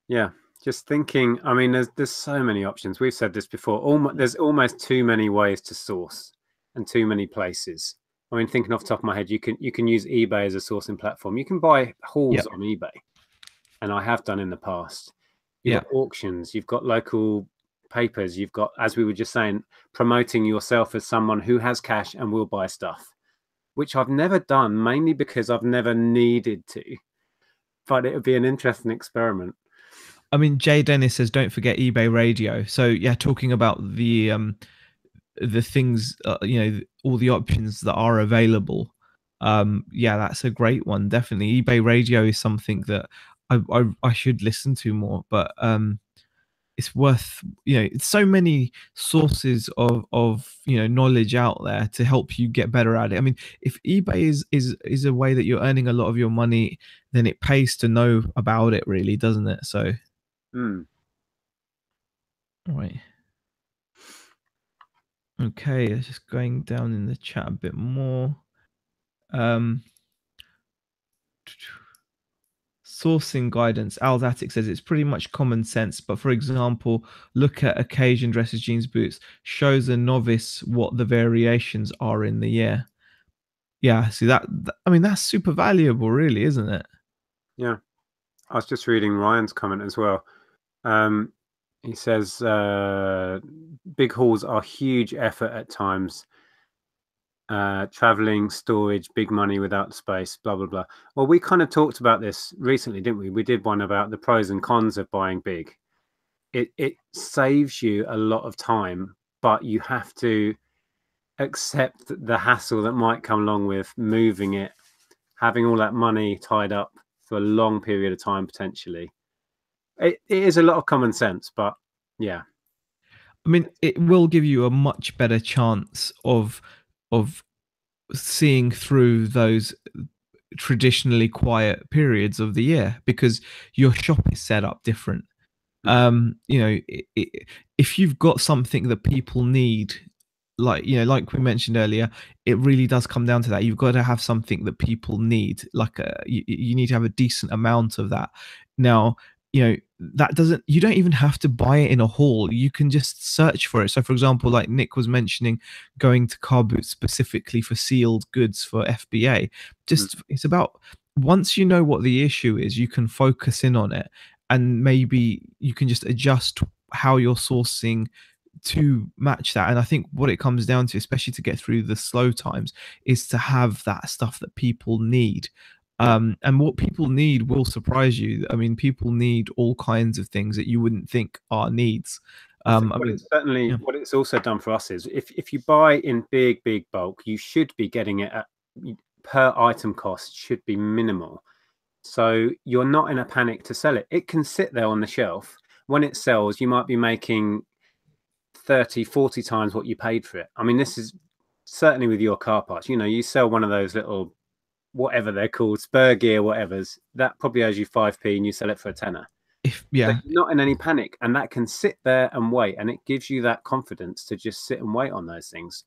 Yeah. Just thinking, I mean, there's so many options. We've said this before. There's almost too many ways to source and too many places. I mean, thinking off the top of my head, you can use eBay as a sourcing platform. You can buy hauls on eBay, and I have done in the past. You've got auctions, you've got local papers, you've got, as we were just saying, promoting yourself as someone who has cash and will buy stuff, which I've never done, mainly because I've never needed to. But it would be an interesting experiment. I mean, Jay Dennis says, don't forget eBay Radio. So yeah, talking about the things, you know, all the options that are available. Yeah, that's a great one. Definitely, eBay Radio is something that I should listen to more. But it's worth, you know, it's so many sources of you know, knowledge out there to help you get better at it. I mean, if eBay is a way that you're earning a lot of your money, then it pays to know about it, really, doesn't it? So. Right. Okay, it's just going down in the chat a bit more. Sourcing guidance. Aldatic says it's pretty much common sense, but for example, look at occasion dresses, jeans, boots. Shows a novice what the variations are in the year. Yeah, see that I mean, that's super valuable, really, isn't it? Yeah. I was just reading Ryan's comment as well. He says big hauls are huge effort at times. Traveling, storage, big money without space, blah blah blah. Well, we kind of talked about this recently, didn't we? We did one about the pros and cons of buying big. It saves you a lot of time, but you have to accept the hassle that might come along with moving it, having all that money tied up for a long period of time potentially. It is a lot of common sense, but yeah. I mean, it will give you a much better chance of seeing through those traditionally quiet periods of the year because your shop is set up different. You know, if you've got something that people need, like, you know, like we mentioned earlier, it really does come down to that. You've got to have something that people need, like you need to have a decent amount of that. Now, you know, that doesn't, you don't even have to buy it in a haul. You can just search for it. So for example, like Nick was mentioning, going to Car Boot specifically for sealed goods for FBA, just it's about, once you know what the issue is, you can focus in on it, and maybe you can just adjust how you're sourcing to match that. And I think what it comes down to, especially to get through the slow times, is to have that stuff that people need. And what people need will surprise you. I mean, people need all kinds of things that you wouldn't think are needs. I mean, it's certainly, yeah, what it's also done for us is if you buy in big bulk, you should be getting it at, per item cost should be minimal. So you're not in a panic to sell it. It can sit there on the shelf. When it sells, you might be making 30, 40 times what you paid for it. I mean, this is certainly with your car parts. You know, you sell one of those little, whatever they're called, spur gear, whatever's, that probably owes you 5p and you sell it for a tenner. Yeah. So you're not in any panic, and that can sit there and wait, and it gives you that confidence to just sit and wait on those things.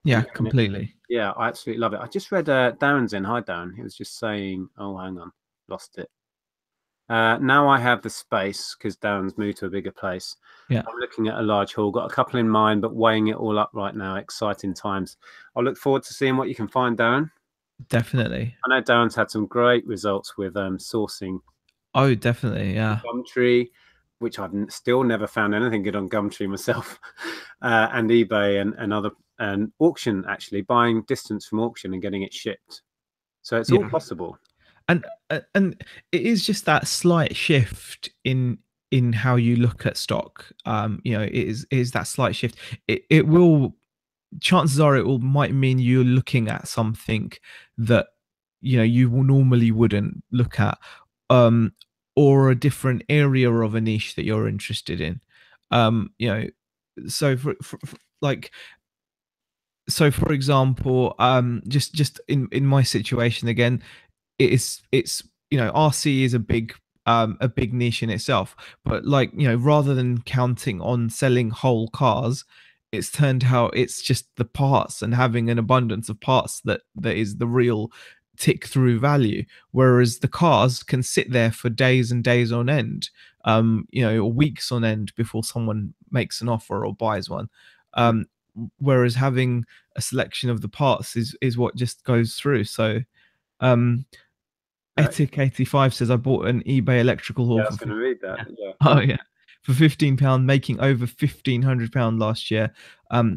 Yeah, completely. Yeah, I absolutely love it. I just read Darren's in. Hi, Darren. He was just saying, oh, hang on, lost it. Now I have the space because Darren's moved to a bigger place. Yeah, I'm looking at a large haul. Got a couple in mind, but weighing it all up right now. Exciting times. I look forward to seeing what you can find, Darren. Definitely. I know Darren's had some great results with sourcing. Oh, definitely. Yeah. Gumtree, which I've still never found anything good on Gumtree myself, and eBay and other, and auction, actually buying distance from auction and getting it shipped. So it's all possible. And it is just that slight shift in how you look at stock. You know, it is that slight shift. It will, chances are it will might mean you're looking at something that, you know, you normally wouldn't look at, or a different area of a niche that you're interested in. You know, so for like, so for example, just in my situation again, it's you know, RC is a big niche in itself, but like, you know, rather than counting on selling whole cars, it's turned out it's just the parts, and having an abundance of parts that is the real tick through value, whereas the cars can sit there for days and days on end, you know, or weeks on end before someone makes an offer or buys one. Whereas having a selection of the parts is what just goes through. So Etic85 says, I bought an eBay electrical haul. Yeah, I was going to read that. Yeah. Oh yeah, for £15, making over £1,500 last year.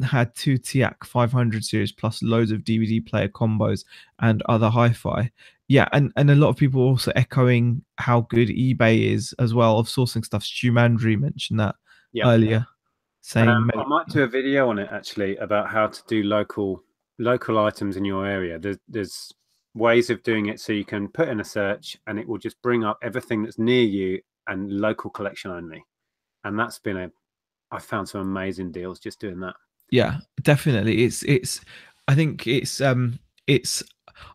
Had two TAC 500 series plus loads of DVD player combos and other hi-fi. Yeah, and a lot of people also echoing how good eBay is as well of sourcing stuff. Stu Mandry mentioned that earlier, saying I might do a video on it actually about how to do local items in your area. There's ways of doing it, so you can put in a search and it will just bring up everything that's near you and local collection only. And that's been I found some amazing deals just doing that. Yeah, definitely. It's I think it's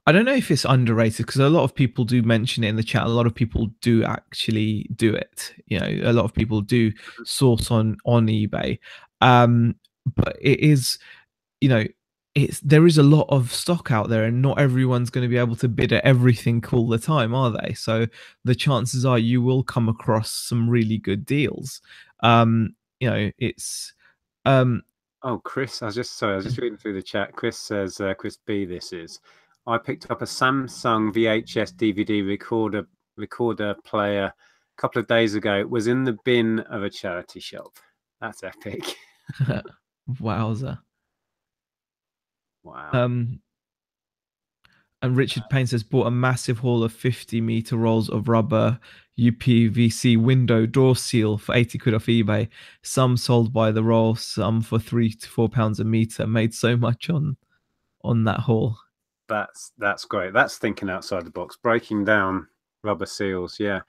I don't know if it's underrated, because a lot of people do mention it in the chat. A lot of people do actually do it. You know, a lot of people do source on eBay. But it is, you know, there is a lot of stock out there, and not everyone's going to be able to bid at everything all the time, are they? So the chances are you will come across some really good deals. You know, it's oh, Chris, I was just reading through the chat. Chris says, Chris B, this is, I picked up a Samsung VHS DVD recorder player a couple of days ago was in the bin of a charity shop. That's epic. Wowza. Wow. And Richard Payne says bought a massive haul of 50-meter rolls of rubber UPVC window door seal for 80 quid off eBay. Some sold by the roll, some for £3 to £4 a meter. Made so much on that haul. That's great. That's thinking outside the box, breaking down rubber seals. Yeah.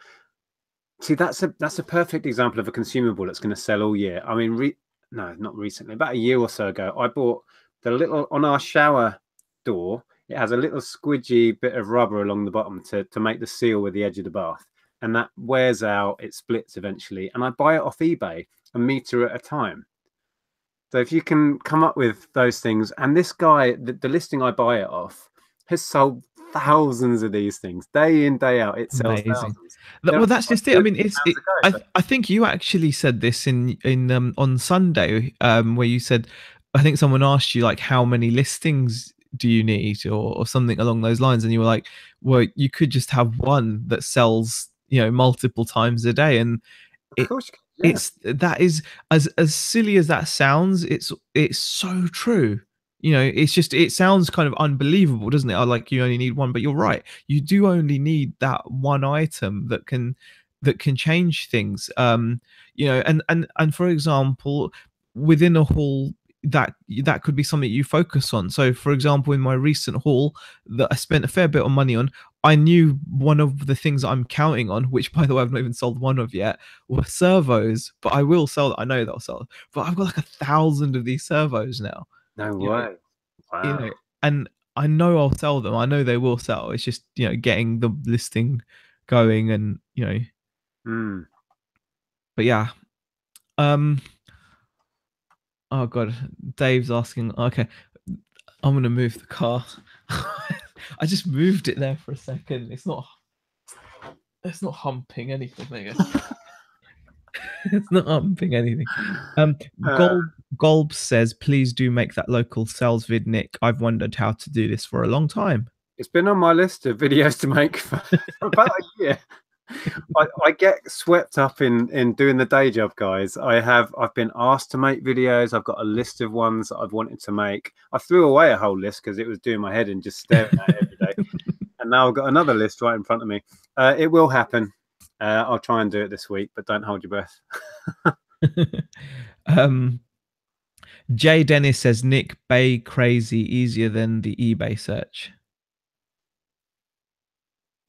See, that's a perfect example of a consumable that's going to sell all year. I mean, no, not recently, about a year or so ago, I bought the little on our shower door. It has a little squidgy bit of rubber along the bottom to make the seal with the edge of the bath, and that wears out. It splits eventually, and I buy it off eBay a meter at a time. So if you can come up with those things, and this guy, the listing I buy it off, has sold thousands of these things day in, day out. It sells Amazing. thousands. Well, that's just it. I mean, I think you actually said this in on Sunday, where you said, I think someone asked you like, how many listings do you need, or something along those lines, and you were like, well, you could just have one that sells, multiple times a day, and of course, yeah. that is as silly as that sounds. It's so true. It's just, it sounds kind of unbelievable, doesn't it? Like, you only need one, but you're right. You do only need that one item that can change things. And for example, within a haul, that could be something you focus on. So for example, in my recent haul that I spent a fair bit of money on, I knew one of the things I'm counting on, which by the way I've not even sold one of yet, were servos. But I will sell. I know they'll sell. But I've got like 1,000 of these servos now. No way. Wow. And I know I'll sell them. I know they will sell. It's just getting the listing going, and But yeah. Oh god, Dave's asking. Okay, I'm gonna move the car. I just moved it there for a second. It's not humping anything. There you go. It's not humping anything. Golb says, please do make that local sales vid, Nick. I've wondered how to do this for a long time. It's been on my list of videos to make for about a year. I get swept up in doing the day job, guys. I've been asked to make videos. I've got a list of ones that I've wanted to make. I threw away a whole list because it was doing my head in just staring at it every day. And now I've got another list right in front of me. It will happen. I'll try and do it this week, but don't hold your breath. Jay Dennis says, Nick, Bay crazy easier than the eBay search.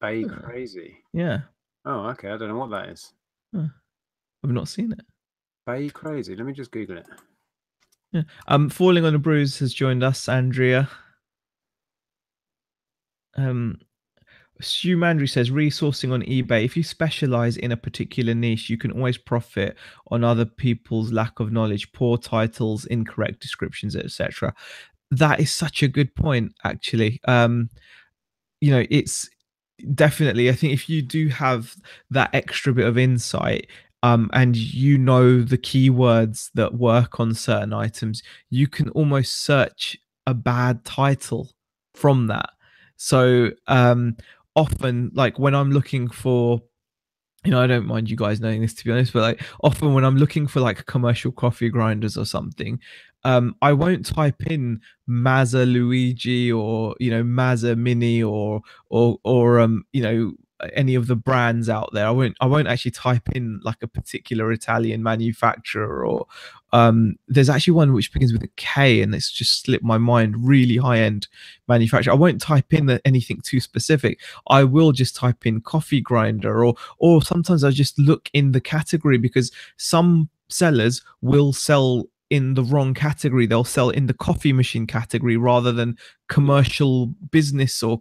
Bay crazy? Yeah. Oh, okay. I don't know what that is. I've not seen it. Bay crazy. Let me just Google it. Yeah. Falling on a Bruise has joined us, Andrea. Stu Mandry says, resourcing on eBay. If you specialize in a particular niche, you can always profit on other people's lack of knowledge, poor titles, incorrect descriptions, etc. That is such a good point, actually. It's definitely, I think if you do have that extra bit of insight, and the keywords that work on certain items, you can almost search a bad title from that. So often, like when I'm looking for, I don't mind you guys knowing this, to be honest, but like often when I'm looking for like commercial coffee grinders or something, I won't type in Mazza Luigi or Mazza Mini or any of the brands out there. I won't actually type in like a particular Italian manufacturer, or there's actually one which begins with a K and it's just slipped my mind, really high-end manufacturer. I won't type in anything too specific. I will just type in coffee grinder, or sometimes I just look in the category, because some sellers will sell in the wrong category. They'll sell in the coffee machine category rather than commercial business or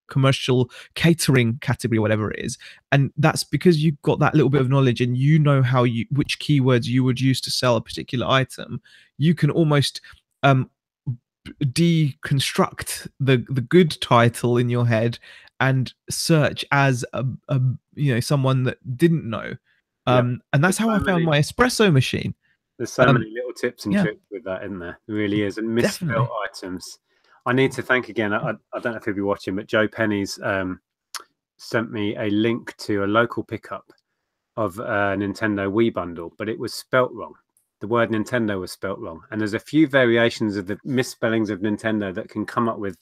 commercial catering category, whatever it is. And that's because you've got that little bit of knowledge, and which keywords you would use to sell a particular item. You can almost deconstruct the good title in your head and search as a someone that didn't know. And that's how I found my espresso machine. There's so many little tips and tricks with that, isn't there? It really is. And misspelled items. I need to thank again, I don't know if he'll be watching, but Joe Penny's sent me a link to a local pickup of a Nintendo Wii bundle, but it was spelt wrong. The word Nintendo was spelt wrong. And there's a few variations of the misspellings of Nintendo that can come up with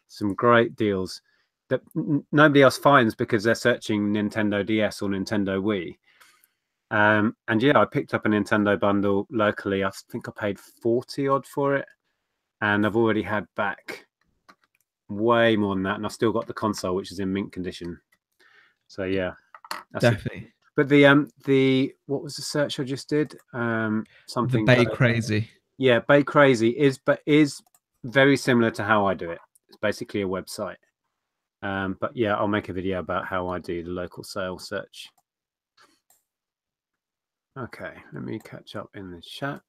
some great deals that nobody else finds because they're searching Nintendo DS or Nintendo Wii. And yeah, I picked up a Nintendo bundle locally. I think I paid 40 odd for it. And I've already had back way more than that. And I've still got the console, which is in mint condition. So yeah, that's definitely. But the what was the search I just did? Something the Bay Crazy. Yeah, Bay Crazy is very similar to how I do it. It's basically a website. But yeah, I'll make a video about how I do the local sales search. Okay, let me catch up in the chat.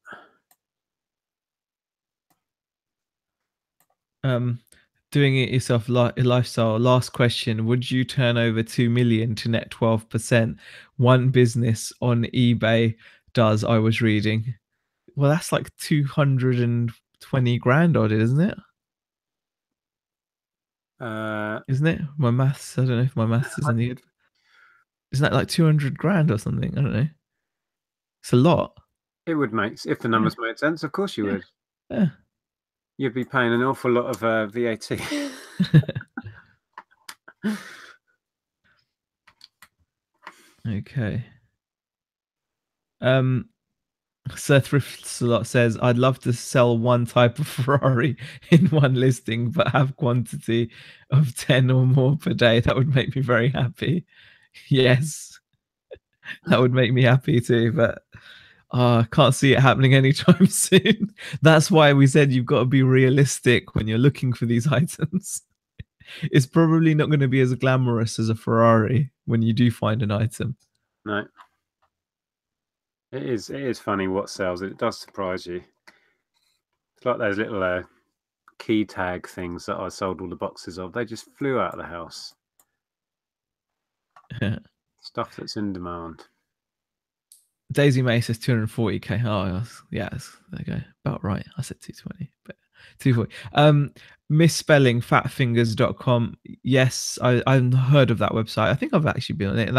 Doing it yourself lifestyle. Last question: would you turn over 2 million to net 12%? One business on eBay does. I was reading. Well, that's like 220 grand odd, isn't it? Isn't it? My maths. I don't know if my maths is any good. Isn't that like 200 grand or something? I don't know. It's a lot. It would make, if the numbers made sense, of course you would. Yeah. You'd be paying an awful lot of VAT. Okay. Seth Rifslot says, I'd love to sell one type of Ferrari in one listing, but have quantity of 10 or more per day. That would make me very happy. Yes, that would make me happy too, but I can't see it happening anytime soon. That's why we said you've got to be realistic when you're looking for these items. It's probably not going to be as glamorous as a Ferrari when you do find an item. No. It is funny what sells. It does surprise you. It's like those little key tag things that I sold all the boxes of. They just flew out of the house. Stuff that's in demand. Daisy May says 240k. Oh, yes, there you go. About right. I said 220, but 240. Misspelling fatfingers.com. I've heard of that website. I think I've actually been on it.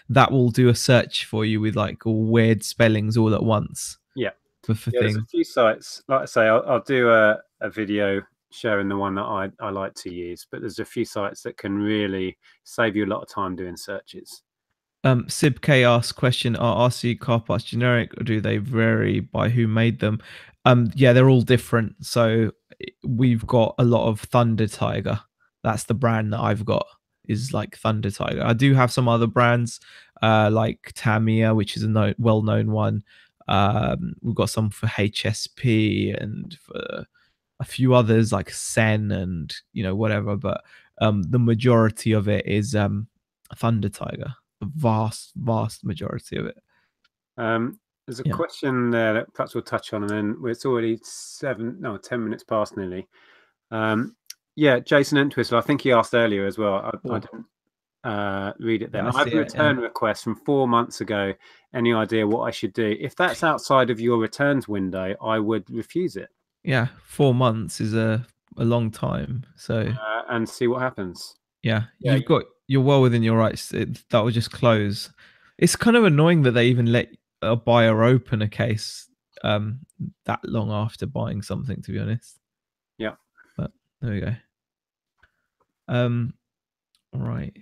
That will do a search for you with like all weird spellings all at once. Yeah. For There's a few sites. Like I say, I'll do a video showing the one that I like to use, but there's a few sites that can really save you a lot of time doing searches. Sib K asks question: are RC car parts generic, or do they vary by who made them? Yeah, they're all different. So we've got a lot of Thunder Tiger. That's the brand that I've got, is like Thunder Tiger. I do have some other brands like Tamiya, which is a well-known one. We've got some for HSP and for a few others like Sen and whatever. But the majority of it is Thunder Tiger. The vast majority of it. There's a question there that perhaps we'll touch on, and then it's already 10 minutes past nearly. Yeah, Jason Entwistle, I think he asked earlier as well. I didn't read it then. Yeah, I have a return request from 4 months ago. Any idea what I should do? If that's outside of your returns window, I would refuse it. Yeah, 4 months is a long time. So and see what happens. Yeah, you're well within your rights. That will just close. It's kind of annoying that they even let a buyer open a case that long after buying something, to be honest. Yeah. But there we go. All right.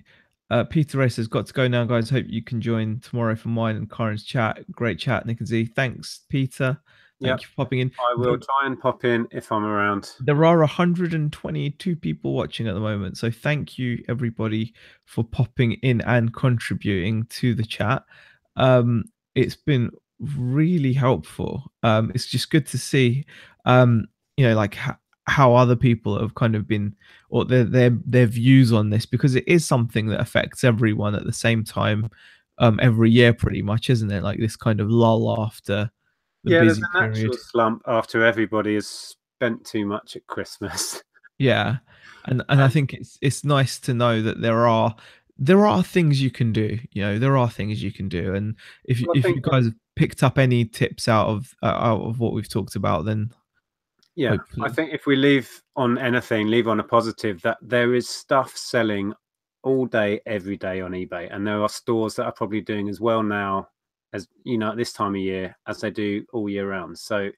Peter Race has got to go now, guys. Hope you can join tomorrow for mine and Karen's chat. Great chat, Nick and Z. Thanks, Peter. Thank you for popping in. I will try and pop in if I'm around. There are 122 people watching at the moment. So thank you, everybody, for popping in and contributing to the chat. It's been really helpful. It's just good to see, like how other people have kind of been, or their views on this, because it is something that affects everyone at the same time every year, pretty much, isn't it? Like this kind of lull after the busy there's a natural slump after everybody has spent too much at Christmas. Yeah, and I think it's nice to know that there are things you can do. There are things you can do, and if you guys have picked up any tips out of what we've talked about, then hopefully. I think if we leave on a positive, that there is stuff selling all day, every day on eBay, and there are stores that are probably doing as well now as at this time of year as they do all year round. So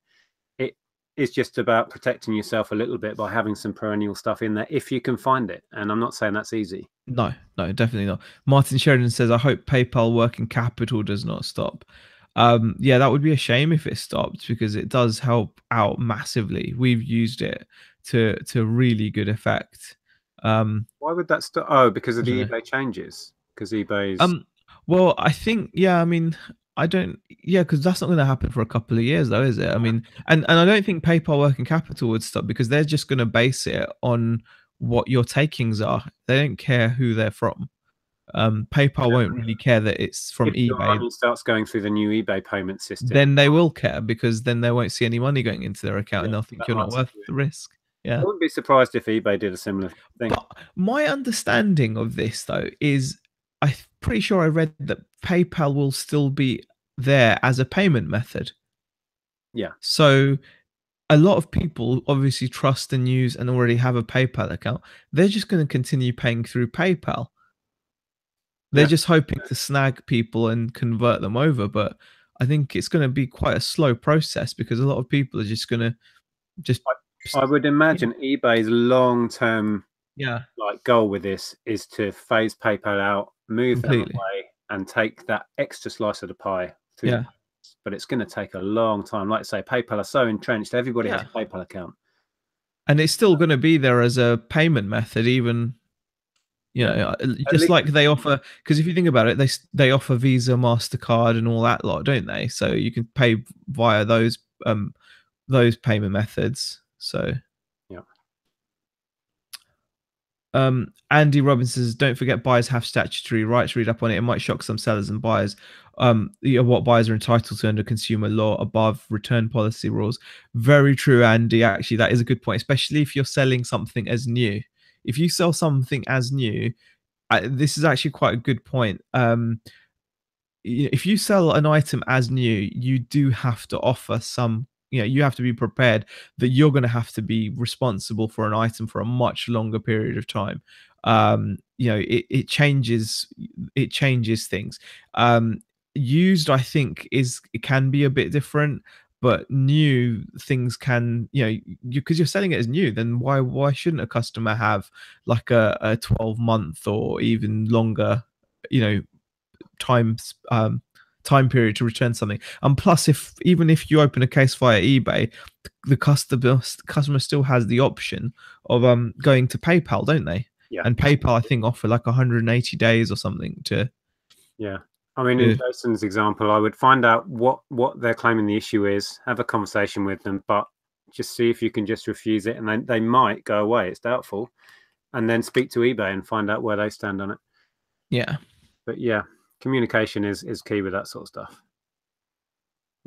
it's just about protecting yourself a little bit by having some perennial stuff in there if you can find it. And I'm not saying that's easy. No, definitely not. Martin Sheridan says, I hope PayPal working capital does not stop. Yeah, that would be a shame if it stopped, because it does help out massively. We've used it to really good effect. Why would that stop? Oh, because of the know. eBay changes. Because eBay's Well, I think, yeah, I mean, I don't, yeah, because that's not going to happen for a couple of years, though, is it? I mean, and I don't think PayPal working capital would stop, because they're just going to base it on what your takings are. They don't care who they're from. PayPal won't really care that it's from if your eBay. money starts going through the new eBay payment system, Then they will care, because then they won't see any money going into their account, and they'll think that you're might not worth the risk. Yeah. I wouldn't be surprised if eBay did a similar thing. But my understanding of this, though, is I'm pretty sure I read that PayPal will still be there as a payment method. Yeah. So a lot of people obviously trust and use and already have a PayPal account. They're just going to continue paying through PayPal. They're just hoping to snag people and convert them over. But I think it's going to be quite a slow process, because a lot of people are just going to just. I would imagine eBay's long-term goal with this is to phase PayPal out, move them away, and take that extra slice of the pie through. But it's going to take a long time. Like I say, PayPal are so entrenched, everybody has a PayPal account. And it's still going to be there as a payment method, even, just like they offer, because if you think about it, they offer Visa, MasterCard and all that lot, don't they? So you can pay via those payment methods. So Andy Robinson says, don't forget buyers have statutory rights. Read up on it. It might shock some sellers and buyers. What buyers are entitled to under consumer law above return policy rules. Very true, Andy. Actually, that is a good point, especially if you're selling something as new. If you sell something as new, this is actually quite a good point. If you sell an item as new, you do have to offer some, you have to be prepared that you're going to have to be responsible for an item for a much longer period of time. It changes things. Used, I think, it can be a bit different, but new things can, because you're selling it as new, then why shouldn't a customer have like a 12-month or even longer, time period to return something? And plus, even if you open a case via eBay, the customer still has the option of going to PayPal, don't they? And PayPal, I think, offer like 180 days or something to. I mean, in Jason's example, I would find out what they're claiming the issue is, have a conversation with them, but just see if you can just refuse it, and then they might go away. It's doubtful. And then speak to eBay and find out where they stand on it. Yeah. But yeah, communication is key with that sort of stuff.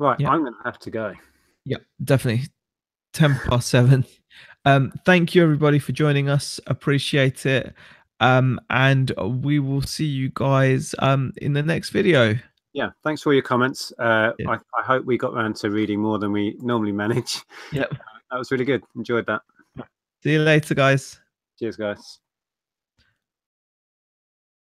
Right, I'm going to have to go. Yeah, definitely. 7:10. Thank you, everybody, for joining us. Appreciate it. And we will see you guys in the next video. Yeah, thanks for your comments. I hope we got around to reading more than we normally manage. Yep. That was really good. Enjoyed that. See you later, guys. Cheers, guys.